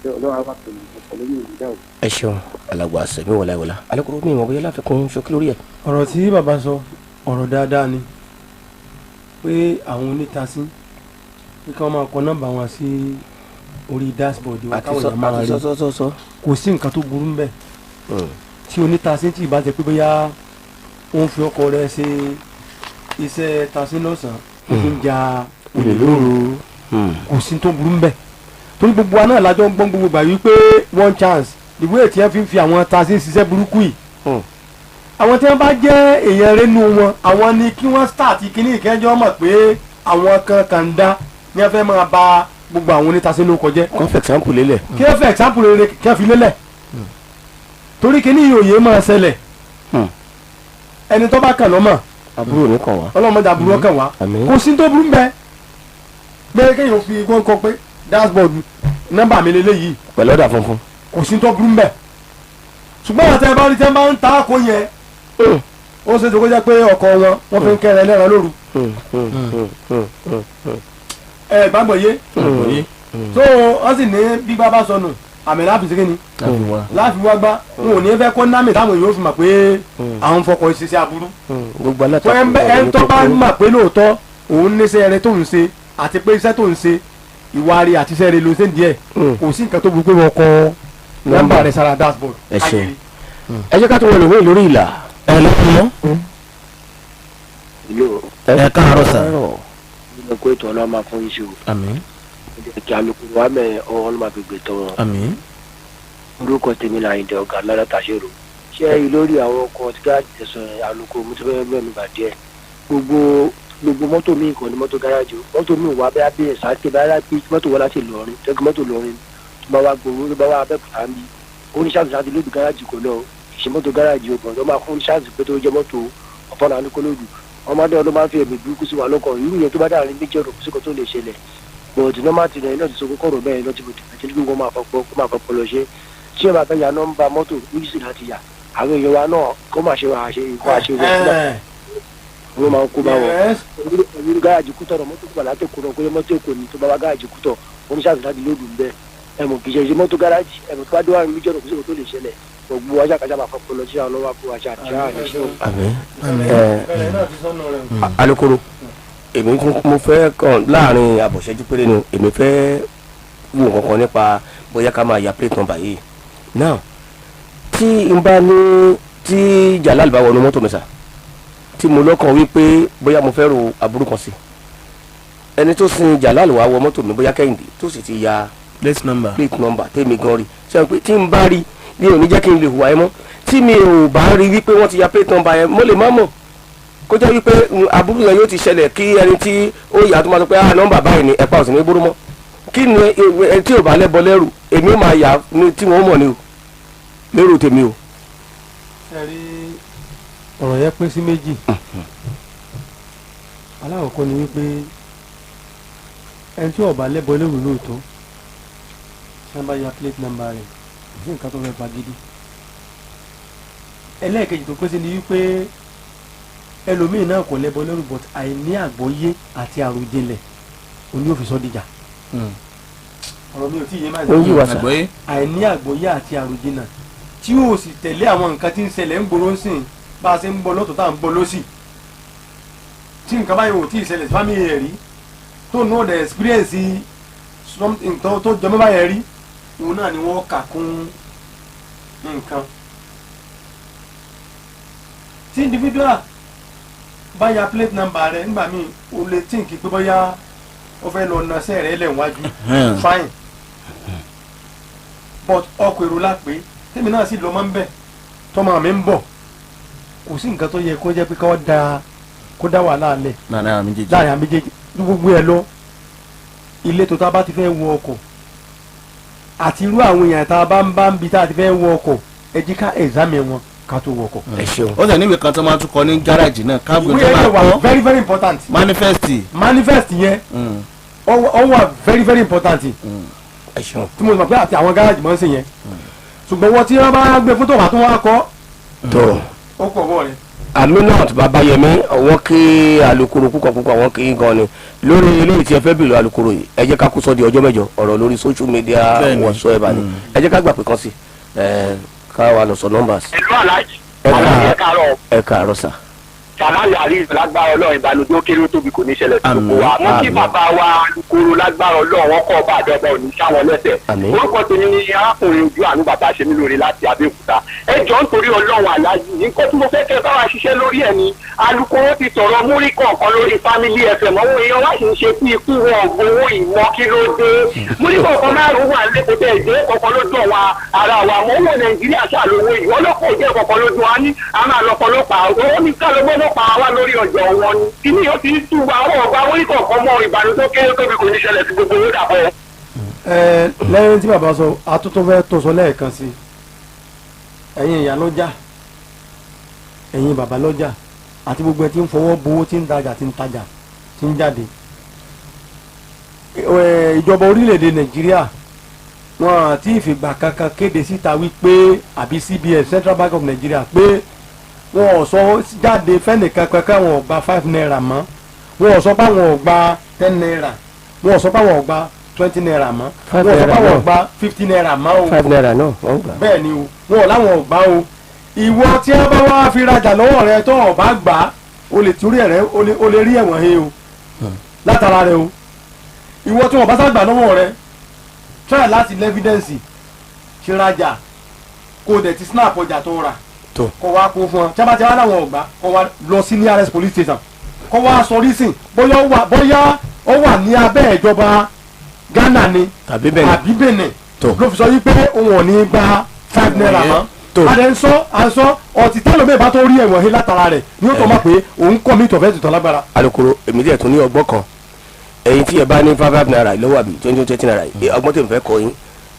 sọ ọlọ́run á wà pẹ̀lú ọ̀pọ̀ lórí ìrìnàjò o. ẹ ṣeun alàgbà sẹ̀mí wọlé wọlá alẹ́kùnrin mi ìmọ̀ bóyá láfikún ṣókí lórí ẹ̀. ọ̀rọ̀ tí bàbá sọ ọ̀rọ̀ dáadáa ni pé àwọn onítàsí pé kí wọ́n máa kọ nọ́mbà wọn sí orí dashboard wa káwọn èèyàn máa rí sọ. kò sí nǹkan tó burú ńbẹ̀ tí onítàsí tí ìbá ṣe pé bóyá ó ń fi ọkọ rẹ̀ ṣe iṣẹ́ tasí lọ́sàn-án ó fi ń ja olè lóru kò sí tó burú ńbẹ̀ torí gbogbo wa náà lájọ ń gbọ́n gbogbo gbà wípé one chance ìwé ètí ẹ fi ń fi àwọn tasí ṣiṣẹ́ burúkú yìí àwọn tí wọ́n bá jẹ́ èèyàn rẹ́nu wọn àwọn ni kí wọ́n start kíní ìkẹ́jọ́ mọ̀ pé àwọn kan kàn dá ní wọ́n fẹ́ máa ba gbogbo àwọn onítàsínú kọjẹ́. kọ́ fẹ́ example lélẹ̀. kí wọ́n fẹ́ example rere kí wọ́n fi lélẹ̀ torí kíní ìyòye máa ṣẹlẹ̀ ẹni tó bá kàn lọ́mọ̀ àbúrò ní kàn wá. ọlọ́mọdé àbúrò kàn wá kò sí tó burú bẹ́ẹ̀ bẹ́ẹ̀ kéèyàn fi kọ́ pé dashboard nọ́mbà mi lélẹ́yìí pẹ̀lú ọ̀dà funfun. kò sí tó burú bẹ́ẹ̀ ṣùgbọ́n àwọn tẹ́ bá rí tẹ́ bá ń ta àkó yẹn ó ṣe tó kó jẹ́ pé ọkọ wọn wọ́n fi ń kẹ́rẹ́ lẹ́ran lóru ẹ gbàgbọ́ yé so wọ́n sì ní bí bàbá sọnù àmì láàfin sí kíni láàfin wá gbá wọn ò ní fẹ́ kó námì táwọn èèyàn fi mọ̀ pé àwọn fọkọ̀ ṣiṣẹ́ aburú gbogbo alátakò ẹni tó bá mọ̀ pé lóòótọ́ òun níṣẹ́ rẹ tó ń ṣe àti pé iṣẹ́ tó ń ṣe ìwà rẹ àti iṣẹ́ rẹ ló ṣe ń díẹ̀ kò sí nǹkan tó burú pé wọ́n kọ nọ́mbà rẹ sára dashboard. ẹ ṣe ẹ jẹ́ ká tó wọlé wọ́n lórí ìlà. ẹ lọ́kùnrin ẹ káàárọ̀ sà. nínú kó ètò ọlọ́run máa fún iṣu. àmín. kí alukoro wa mẹ ọwọ́ ló máa fi gbé tọ́ wọn. àmín. orúkọ tèmi là ń dẹ ọ̀gá lára tàṣírò. ṣé ẹ lórí àwọn ọkọ̀ tí ká tẹ̀sán alukoro mo ti fẹ́ mẹ́nu bà díẹ̀. gbogbo mọ́tò mi kàn ní mọ́tò gáràjì mọ́tò mi wà bẹ́ẹ̀ bí ẹ̀sán àti bẹ́ẹ̀ bí mọ́tò wọlé àti Ìlọrin tẹ́gbẹ́ mọ́tò Ìlọrin tó bá wá gbowó tó bá wá Abẹ́òkúta ń bí oníṣàtúnṣe àti lóòdù gáràjì kò lọ ìṣe mọ́tò gáràjì ògbọ̀n tó máa fún oníṣàtúnṣe pé tó jẹ́ mọ́tò ọ̀fọ́nà alukólódù ọmọdé ọdún máa ń fi ẹ̀mí burúkú sí wa lọ́kọ̀ irú yẹn tó bá dáa ní méjì ọ̀rọ̀ kó tó lè ṣẹlẹ̀ bọ̀dù náà máa ti rẹ̀ náà ti sọ kọ́rọ̀ bẹ́ẹ̀ lọ́tí bòtì àti ní gbogbo máa fọpọ́ lọ ṣe tí ẹ bá fẹ́ ya nọ́mbà mọ́tò méjì sí láti yà àwọn èèyàn wa náà kó máa ṣe wà ṣe ikú àṣẹ rẹ̀ sílẹ̀ wọ́n máa ń kó bá wọn ẹ̀rú gáàjì kútọ̀ rọ̀ mọ́tò kúpà láti kúrọ̀ kó yẹ mọ́tò èkó ni tó bá wá gáàjì kútọ̀ oníṣàtúnṣe láti lóòdù ń bẹ́ ẹ̀mọ̀ kì í ṣe mọ́tò gáràjì ẹ̀mọ̀ tó bá dé wà ní méjì ọ̀rọ̀ kó tó lè ṣẹlẹ̀ gbogbo ọjà kájà máa fọpọ́ lọ sí àwọn ọlọ́wà fún àṣà àti alukoro èmi mo fẹ́ kàn láàrin àbọ̀ṣẹ́jú péré ni èmi fẹ́ wò kankan nípa bóyá ká máa ya plate number yìí now tí n bá ní tí Jalal bá wọnú mọ́tò mi sà tí mo lọ́kàn wípé bóyá mo fẹ́ ro aburú kan sí ẹni tó sin Jalal wá wọ mọ́tò mi bóyá Kẹ́hìndé tó sì ti ya plate number tèmi gan rí ṣe pé tí n bá rí mi ò ní jẹ́ kí n lè hùwà ẹ mọ́ tí mi ò bá rí wípé wọ́n ti ya plate number yẹn mo lè má mọ̀ kó jẹ́ wípé aburú yẹn yóò ti ṣẹlẹ̀ kí ẹni tí ó yà tó máa sọ pé nọ́mbà báyìí ni ẹ̀pá òsì ní gbóró mọ́ kí ni ẹni tí ò bá lẹ́bọ lẹ́rù èmi ó máa yà ní tí wọ́n mọ̀ ni o lérò tèmi o. ẹ rí ọ̀rọ̀ yẹn pín sí méjì alákọ̀ọ́kọ́ ni wípé ẹni tí ò bá lẹ́bọ lẹ́rù lóòótọ́ ṣé wọ́n bá ya plate number rẹ̀ kò sí nǹkan tó fẹ́ pagídí ẹlẹ́ẹ̀kejì tó pín sí ni wípé ẹlòmíì náà kò lẹ́bọ lẹ́rù but àìní àgbọ́yé àti àròjinlẹ̀ òní òfin sọ́díjà ọ̀rọ̀ mi ò tí ì yé máa ń àgbọ́yé àìní àgbọ́yé àti àròjinlẹ̀ tí ó sì tẹ̀lé àwọn nǹkan tí ń ṣẹlẹ̀ ń gbòòrò sìn bá a ṣe ń bọ̀ lọ́tọ̀ tá à ń bọ̀ lọ́sì tí nǹkan báyìí ò tí ì ṣẹlẹ̀ fámìlì rẹ̀ rí tó nù ọ̀dẹ̀ experience something tó jọmọ́ báyẹn rí òun náà ni wọ́n kà kún nǹkan tí individual báyà plate number rẹ nígbà míì o lè tíǹkì pé bóyá o fẹ́ lọ nasẹ́ rẹ lẹ́wájú fine but ọkọ̀ èrò la pé tèmi náà sì lọ máa ń bẹ̀ tọ́mọ mi ń bọ̀ kò sí nǹkan tó yẹ kó jẹ́ pé kó dá wàhálà lẹ̀ láàrin àwọn méjèèjì gbogbo ẹ̀ lọ ilé tó tá a bá ti fẹ́ wọ ọkọ̀ àti irú àwọn èèyàn tá a bá ń bi tá a ti fẹ́ wọ ọkọ̀ ẹ jí ká examine wọn ká tó wọkọ̀. ẹ ṣeun. ó sì níwèé kan tó máa tún kọ ní gáràjì náà káàbù tó máa kọ very very important. manifest yẹn ó wà very very important. ẹ ṣeun. tí mo sọ pé àti àwọn gáràjì máa ń ṣe yẹn ṣùgbọ́n wọ́n tí wọ́n bá gbé fún tòwá tó wá kọ́ tó ó pọ̀ wọ́ rẹ̀. Aminat Babayemi wọ́n kí alukoro púpọ̀ wọ́n kí gan ni lórí eléyìí tí ẹ fẹ́ bèèrè alukoro yìí ẹ jẹ́ ká kó sọ di ọjọ́ mẹ́jọ ọ̀rọ̀ lórí social media whatsoever ni ẹ jẹ́ ká gbà pé kan sí ká wà lọ sọ numbers. ẹ̀lú aláàjì ẹ káàárọ̀ sà. sàmáyà àrí lágbára ọlọ́run ìbànújẹ́ ó kéré ó tóbi kò ní ṣẹlẹ̀ sí gbogbo wa mo kí bàbá wa alukoro lágbára ọlọ́run wọn kọ́ ọba àdọ́gba òní sáwọn lẹ́sẹ̀ orúkọ tèmi ni arákùnrin ojú àánú bàbá ṣe mí lórí láti Abẹ́òkúta ẹ jọ ń torí ọlọ́run aláàjì nǹkan tí mo fẹ́ kẹ́ bá wa ṣiṣẹ́ lórí ẹ̀ ni alukoro ti sọ̀rọ̀ múrí kọ̀ọ̀kan lórí Family FM àwọn èèyàn wá sì ń ṣe fún ikú wọn gbowó ìmọ̀ kí ló dé múrí kọ̀ọ̀kan márùn-ún wà lẹ́kọ̀ọ́ ìjẹ́ kọ̀ọ̀kan lójú àwọn ara wa mọ̀ owó Nàìjíríà ṣàlówó yìí ọlọ́pàá òjẹ́ kọ̀ọ̀kan lójú wa ní àmà lọ́pọ̀lọpàá owó ní kálọ́gbọ́lọpàá wa lórí ọjọ́ wọn ni kí ni ó ti ń túbọ̀ àwọn ọ̀gá múrí kọ̀ọ̀kan mọ ìbànújẹ́ kéré tóbi kò ní ṣẹlẹ̀ sí gbogbo owó dàbọ̀. lẹ́yìn tí bàbá sọ àtúntò fẹ́ tó sọ lẹ́ẹ̀kan sí ẹ̀yin ìyá lọ́jà ẹ̀yin bàbá lọ́jà àti gbogbo ẹ tí ń fọwọ́ bowó tí ń tajà tí ń jáde ìjọba orílẹ̀-èdè Nàìjíríà wọn àti ìfìgbà kankan kéde síta wípé àbí CBN Central Bank of Nigeria pé wọn ò sọ jáde fẹ́nìkan kankan wọn ò gba 5 naira mọ́ wọn ò sọ pé àwọn ò gba 10 naira wọn ò sọ pé àwọn ò gba 20 naira mọ́ wọn ò sọ pé àwọn ò gba 50 naira mọ́ o 5 naira náà wọ́n gbà. bẹ́ẹ̀ ni o wọn ò láwọn ò gbà o ìwọ tí wọn bá wá fi rajà lọ́wọ́ rẹ tó ọ̀ bá gbà á o lè torí rẹ o lè rí ẹ̀wọ̀n he o látara rẹ o ìwọ tí wọn bá sábà lọ́wọ́ rẹ try láti lẹ́fídẹ́ǹsì ṣe rajà kó o dẹ̀ ti snap ọjà tó rà kó wá kó fún ọ tí a bá ti wá láwọn ọ̀gbà kó wá lọ sí nearest police station kó wá sọ reason bóyá ó wà ní abẹ́ ìjọba Ghana ni àbí Benin ló fi sọ yí pé òun ò ní gba 5 naira mọ́ adé ń sọ ọtí tẹ́lẹ̀ mi bá tó rí ẹ̀wọ̀n he látara rẹ̀ ni ó tọ́ ma pé òun kọ́ mi tọ̀fẹ́ tuntun lágbára. alukoro èmi díẹ̀ tún ní ọgbọ́n kan ẹ̀yin tí ẹ bá ní 5 naira lọ́wọ́ àbí 20 naira ọgbọ́n tèmi fẹ́ kọ́ yín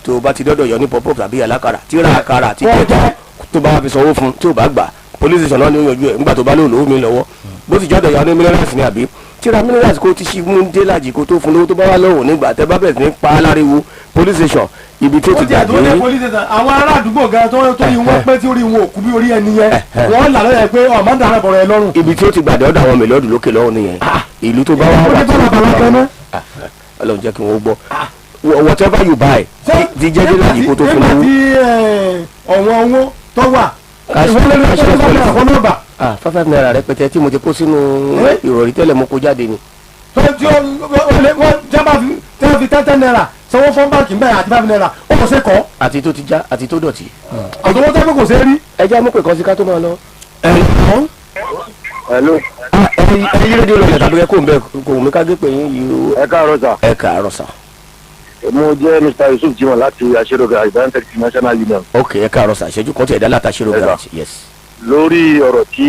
tó o bá ti dọ́dọ̀ yọ ní pop-up tàbí alákàrà tí ra àkàrà àti kẹ̀kẹ́ tó bá fi sanwó fún tí o bá gbà police station náà ni ó yanjú ẹ̀ nígbà tó bá lóòlówó mi lọ́wọ́ bó ti jọ́dọ̀ yọ ní minerals ní àbí tíra minerals kó ti ṣí mú dé lájì kó tó fún lówó tó bá wà lọ́wọ́ nígbà tẹ́ bá bẹ̀rẹ̀ sí ní pa á láriwo police station ibi tó ti gbàgbé àwọn ará àdúgbò gan tó yí wọn pé tí orí wọn ò kú bí orí ẹni yẹn wọn là lọ́yẹ̀ pé ọmọ dára bọ̀rọ̀ ẹ lọ́rùn. ibi tí ó ti gbàdé ọ̀dọ̀ àwọn mélòdù lókè lọ́wọ́ nìyẹn ìlú tó bá wà tí Ọlọ́run jẹ́ kí wọ́n gbọ́ whatever you buy ti jẹ́ dé lájì kó tó fún lówó. ọ̀wọ́n owó tó wà 5 naira rẹpẹtẹ tí mo ti kó sínú ìrọ̀rí tẹ́lẹ̀ mo kó jáde ni. tí wọ́n jábà fi 10 naira sanwó fún báńkì mbẹ́ àti 5 naira ó kò ṣe kọ́. àti tó ti já àti tó dọ̀tí. àtọwọ́ tẹ́ pé kò ṣe rí. ẹ jẹ́ àmúpè kan sí ká tó máa lọ. hello. ẹyin rédíò lọ́jà tàbí ẹ kó ń bẹ kò mí ká gé pé yín yìí o. ẹ káàárọ̀ sà. ẹ káàárọ̀ sà. mo jẹ́ Mr. Yusuf Jimoh láti Aṣẹ́rògà United National Union. ok ẹ káàárọ̀ sà ìṣẹ́jú kan tí ẹ̀dá láti Aṣẹ́rògà yes. lórí ọ̀rọ̀ tí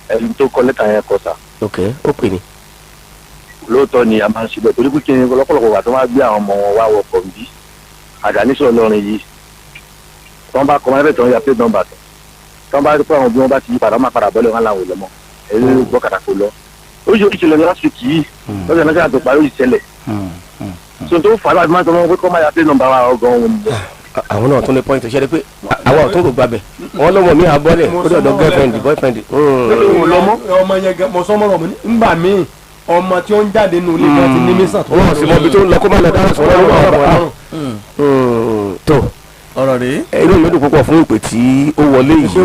ẹni tó kọ lẹ́tà yẹn kọ sà. ok ó pè ní. lóòótọ́ ni a máa ń ṣubẹ̀ torí pé kí ni lọ́pọ̀lọpọ̀ wà tó máa gbé àwọn ọmọ wọn wá wọkọ̀ bí àdáníṣẹ́ Ọlọ́run yìí tí wọ́n bá kọ́ máa fẹ́ tí wọ́n ya plate number tán tí wọ́n bá rí pé àwọn bí wọ́n bá ti yí padà wọ́n máa padà bọ́lẹ̀ wọn làwọn ò lọ́mọ èyí ló gbọ́ kàtàkó lọ. oríṣiríṣi ìṣẹ̀lẹ̀ last week yìí lọ́sẹ̀ náà ṣáà tó parí ìṣẹ̀lẹ̀ so tó fà á láti máa sọ wọn pé kọ́ máa ya plate number wa ọgọ́ wọn ni. àwọn náà tún ní pọ́ìntì ṣẹ́ni pé àwa ò tún kò gbàbẹ̀ wọ́n lọ́mọ mi àbọ̀lẹ̀ ó dọ̀dọ̀ girlfriend boyfriend. ọmọ yẹn mọ sọmọ rọ nígbà míì ọmọ tí ó ń jáde nínú ilé kan ti ní mísàn tó wọ́n sì mọ ibi tó ń lọ kó má lọ dáhùn sọ̀rọ̀ lọ́wọ́ tó ọ̀rọ̀ rèé. inú mi dùn púpọ̀ fún ìpè tí ó wọlé yìí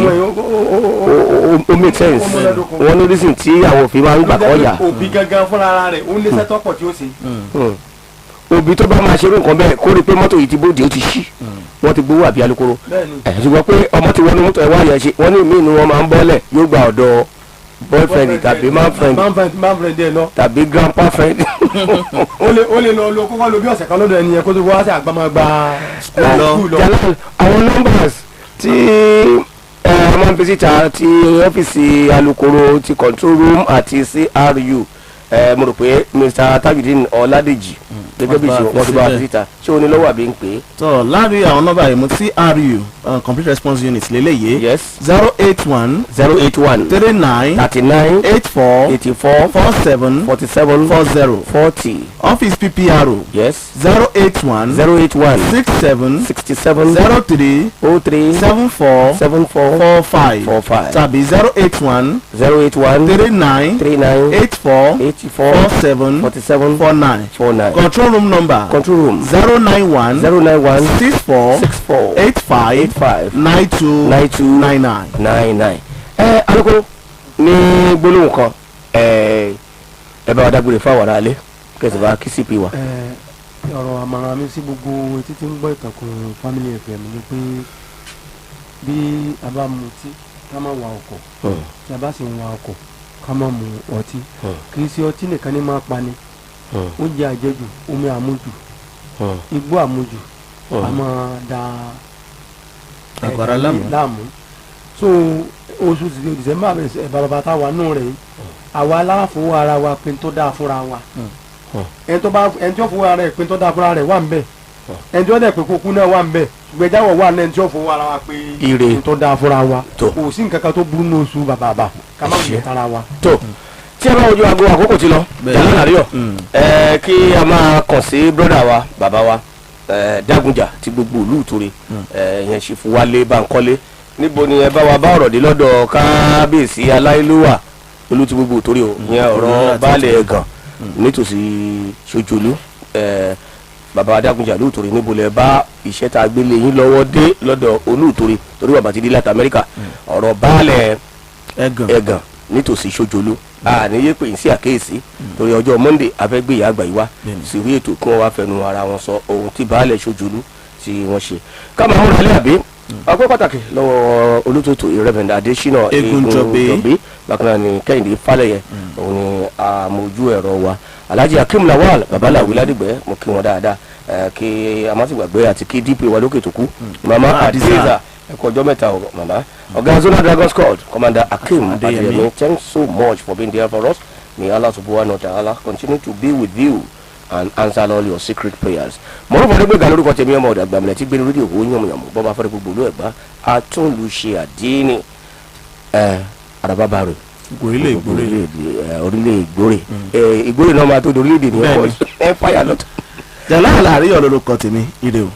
ó make sense wọ́n ní reason tí àwọn òfin máa ń gbà kọ́ yà. òbí gangan fúnra rẹ̀ ó ní sẹ́tọ́pọ̀ tí ó ṣe. òbí tó bá máa ṣerú nǹkan bẹ́ẹ̀ kó rí i pé mọ́tò yìí ti bóde ó ti ṣí wọ́n ti gbowó àbí alukoro ṣùgbọ́n pé ọmọ tí wọ́n ní mọ́tò ẹ̀ wá yẹn ṣe wọ́n ní ìmí inú wọn máa ń bọ́lẹ̀ yóò gba ọ̀dọ̀ boyfriend tàbí manfriend ẹ lọ tàbí grandpa friend. ó lè lọ kókó lo bí ọ̀sẹ̀ kan lọ́dọ̀ ẹni yẹn kó tó wá sí àgbàmọ́gbà lọ. àwọn numbers tí máa ń fi síta ti ọ́fíìsì alukoro ti control room àti CRU mo rò pé Mr. Tajudeen Ọládèjì gẹ́gẹ́ bí ìṣòro wọn ti bá wa fi síta ṣé o ní lọ́wọ́ àbí ń pè é. tó láàrin àwọn nọ́mbà yìí mo CRU complete response unit lélẹ́yìí. yes 081 081 39 39 84 84 47 47 40 40 office PPRO. yes 081 081 67 67 03 03 74 74 45 45 tàbí 081 081 39 39 84 84 47 47 49. 49 control room number control room 091 091 64 64 85 85 92 92 99. 99. Alukoro ní gbólóhùn kan ẹ bá wa dágbére fáwọn ará ilé kẹsì bá kí sí pé wa. ọ̀rọ̀ àmàràn mi sí gbogbo etí tí ń gbọ́ ìtàkùn Family FM ni pé bí a bá mutí ká má wa ọkọ̀ tí a bá sì ń wa ọkọ̀ ká má mu ọtí kì í ṣe ọtí nìkan ní máa pani oúnjẹ àjẹjù omi àmujù igbó àmujù a máa da àgbàrá láàmú so oṣù December bàbá táwa nù rẹ̀ àwa aláfowó ara wa pin tó dáa fúnra wa ẹni tí ó fowó ara rẹ̀ pin tó dáa fúnra rẹ̀ wà ń bẹ̀ ẹni tí ó dẹ̀ pé kókó náà wà ń bẹ̀ gbẹjáwọ̀ wà ní ẹni tí ó fowó ara wa pé pin tó dáa fúnra wa kò sí nǹkan kan tó burú ní oṣù bàbà ká má wùlẹ̀ tara wa. tó tí a bá wojú aago àkókò ti lọ jàlá nàríyọ kí a máa kàn sí bírọ́dà wa bàbá wa Dágunjà ti gbogbo ìlú Ìtòrè yẹn ṣe fún Wálé Bánkọ́lé níbo ni ẹ bá wa bá ọ̀rọ̀ dé lọ́dọ̀ kábíyèsí aláìlúwà olú ti gbogbo Ìtòrè o yẹn ọ̀rọ̀ baálẹ̀ ẹ̀gàn nítòsí Ṣojúlú bàbá Adágúnjà lóòtòrè níbo lẹ bá iṣẹ́ tá a gbé lé yín lọ́wọ́ dé lọ́dọ̀ olóòtòrè torí bàbá ti dé láti Amẹ́ríkà ọ̀rọ̀ baálẹ̀ ẹ̀gàn nítòsí Ṣojúlú àníyé pè é sí àkéèsí torí ọjọ́ Monday afẹ́gbéyà àgbà yìí wá sí orí ètò kí wọ́n wá fẹnu ara wọn sọ ohun tí baálẹ̀ Ṣojúlú tí wọ́n ṣe káàmù àwọn ọ̀rẹ́ àbí ọpẹ́ pàtàkì lọ́wọ́ olótòtò Reverend Adésínà Egunjobi bákan náà ni Kẹ́hìndé Fálẹ́yẹ òun ni àmójú ẹ̀rọ wa Alhaji Akeem Lawal babaláwo ládìgbẹ́ mo kí wọn dáadáa kí amásìgbàgbé àti kí DP wa lókè tó kú mama Adiza ẹ̀kọ́ ọjọ́ mẹ́ta o mama ọ̀gá Zona Dragon Squad Commander Akeem Adeyemi thanks so much for being there for us may Allah subhanahu wa ta'ala continue to be with you and answer all your secret prayers. Mọ̀rọ̀ fọdún gbẹ̀gà lórúkọ tèmi ọmọ ọ̀dà gbàmìlẹ̀ tí gbẹ̀rù rédíò owó yànmùyànmù bọ́ba fẹ́rẹ́ gbogbo olú ẹ̀gbá atúnlùṣe àdínì àràbàbà rẹ̀ orílẹ̀ ìgbórè ìgbórè náà máa tó di orílẹ̀-èdè ní ọkọ̀ ẹ̀ fáyà lọ́tọ̀. jàlá àlàáríyọ̀ lórúkọ tèmi ire o.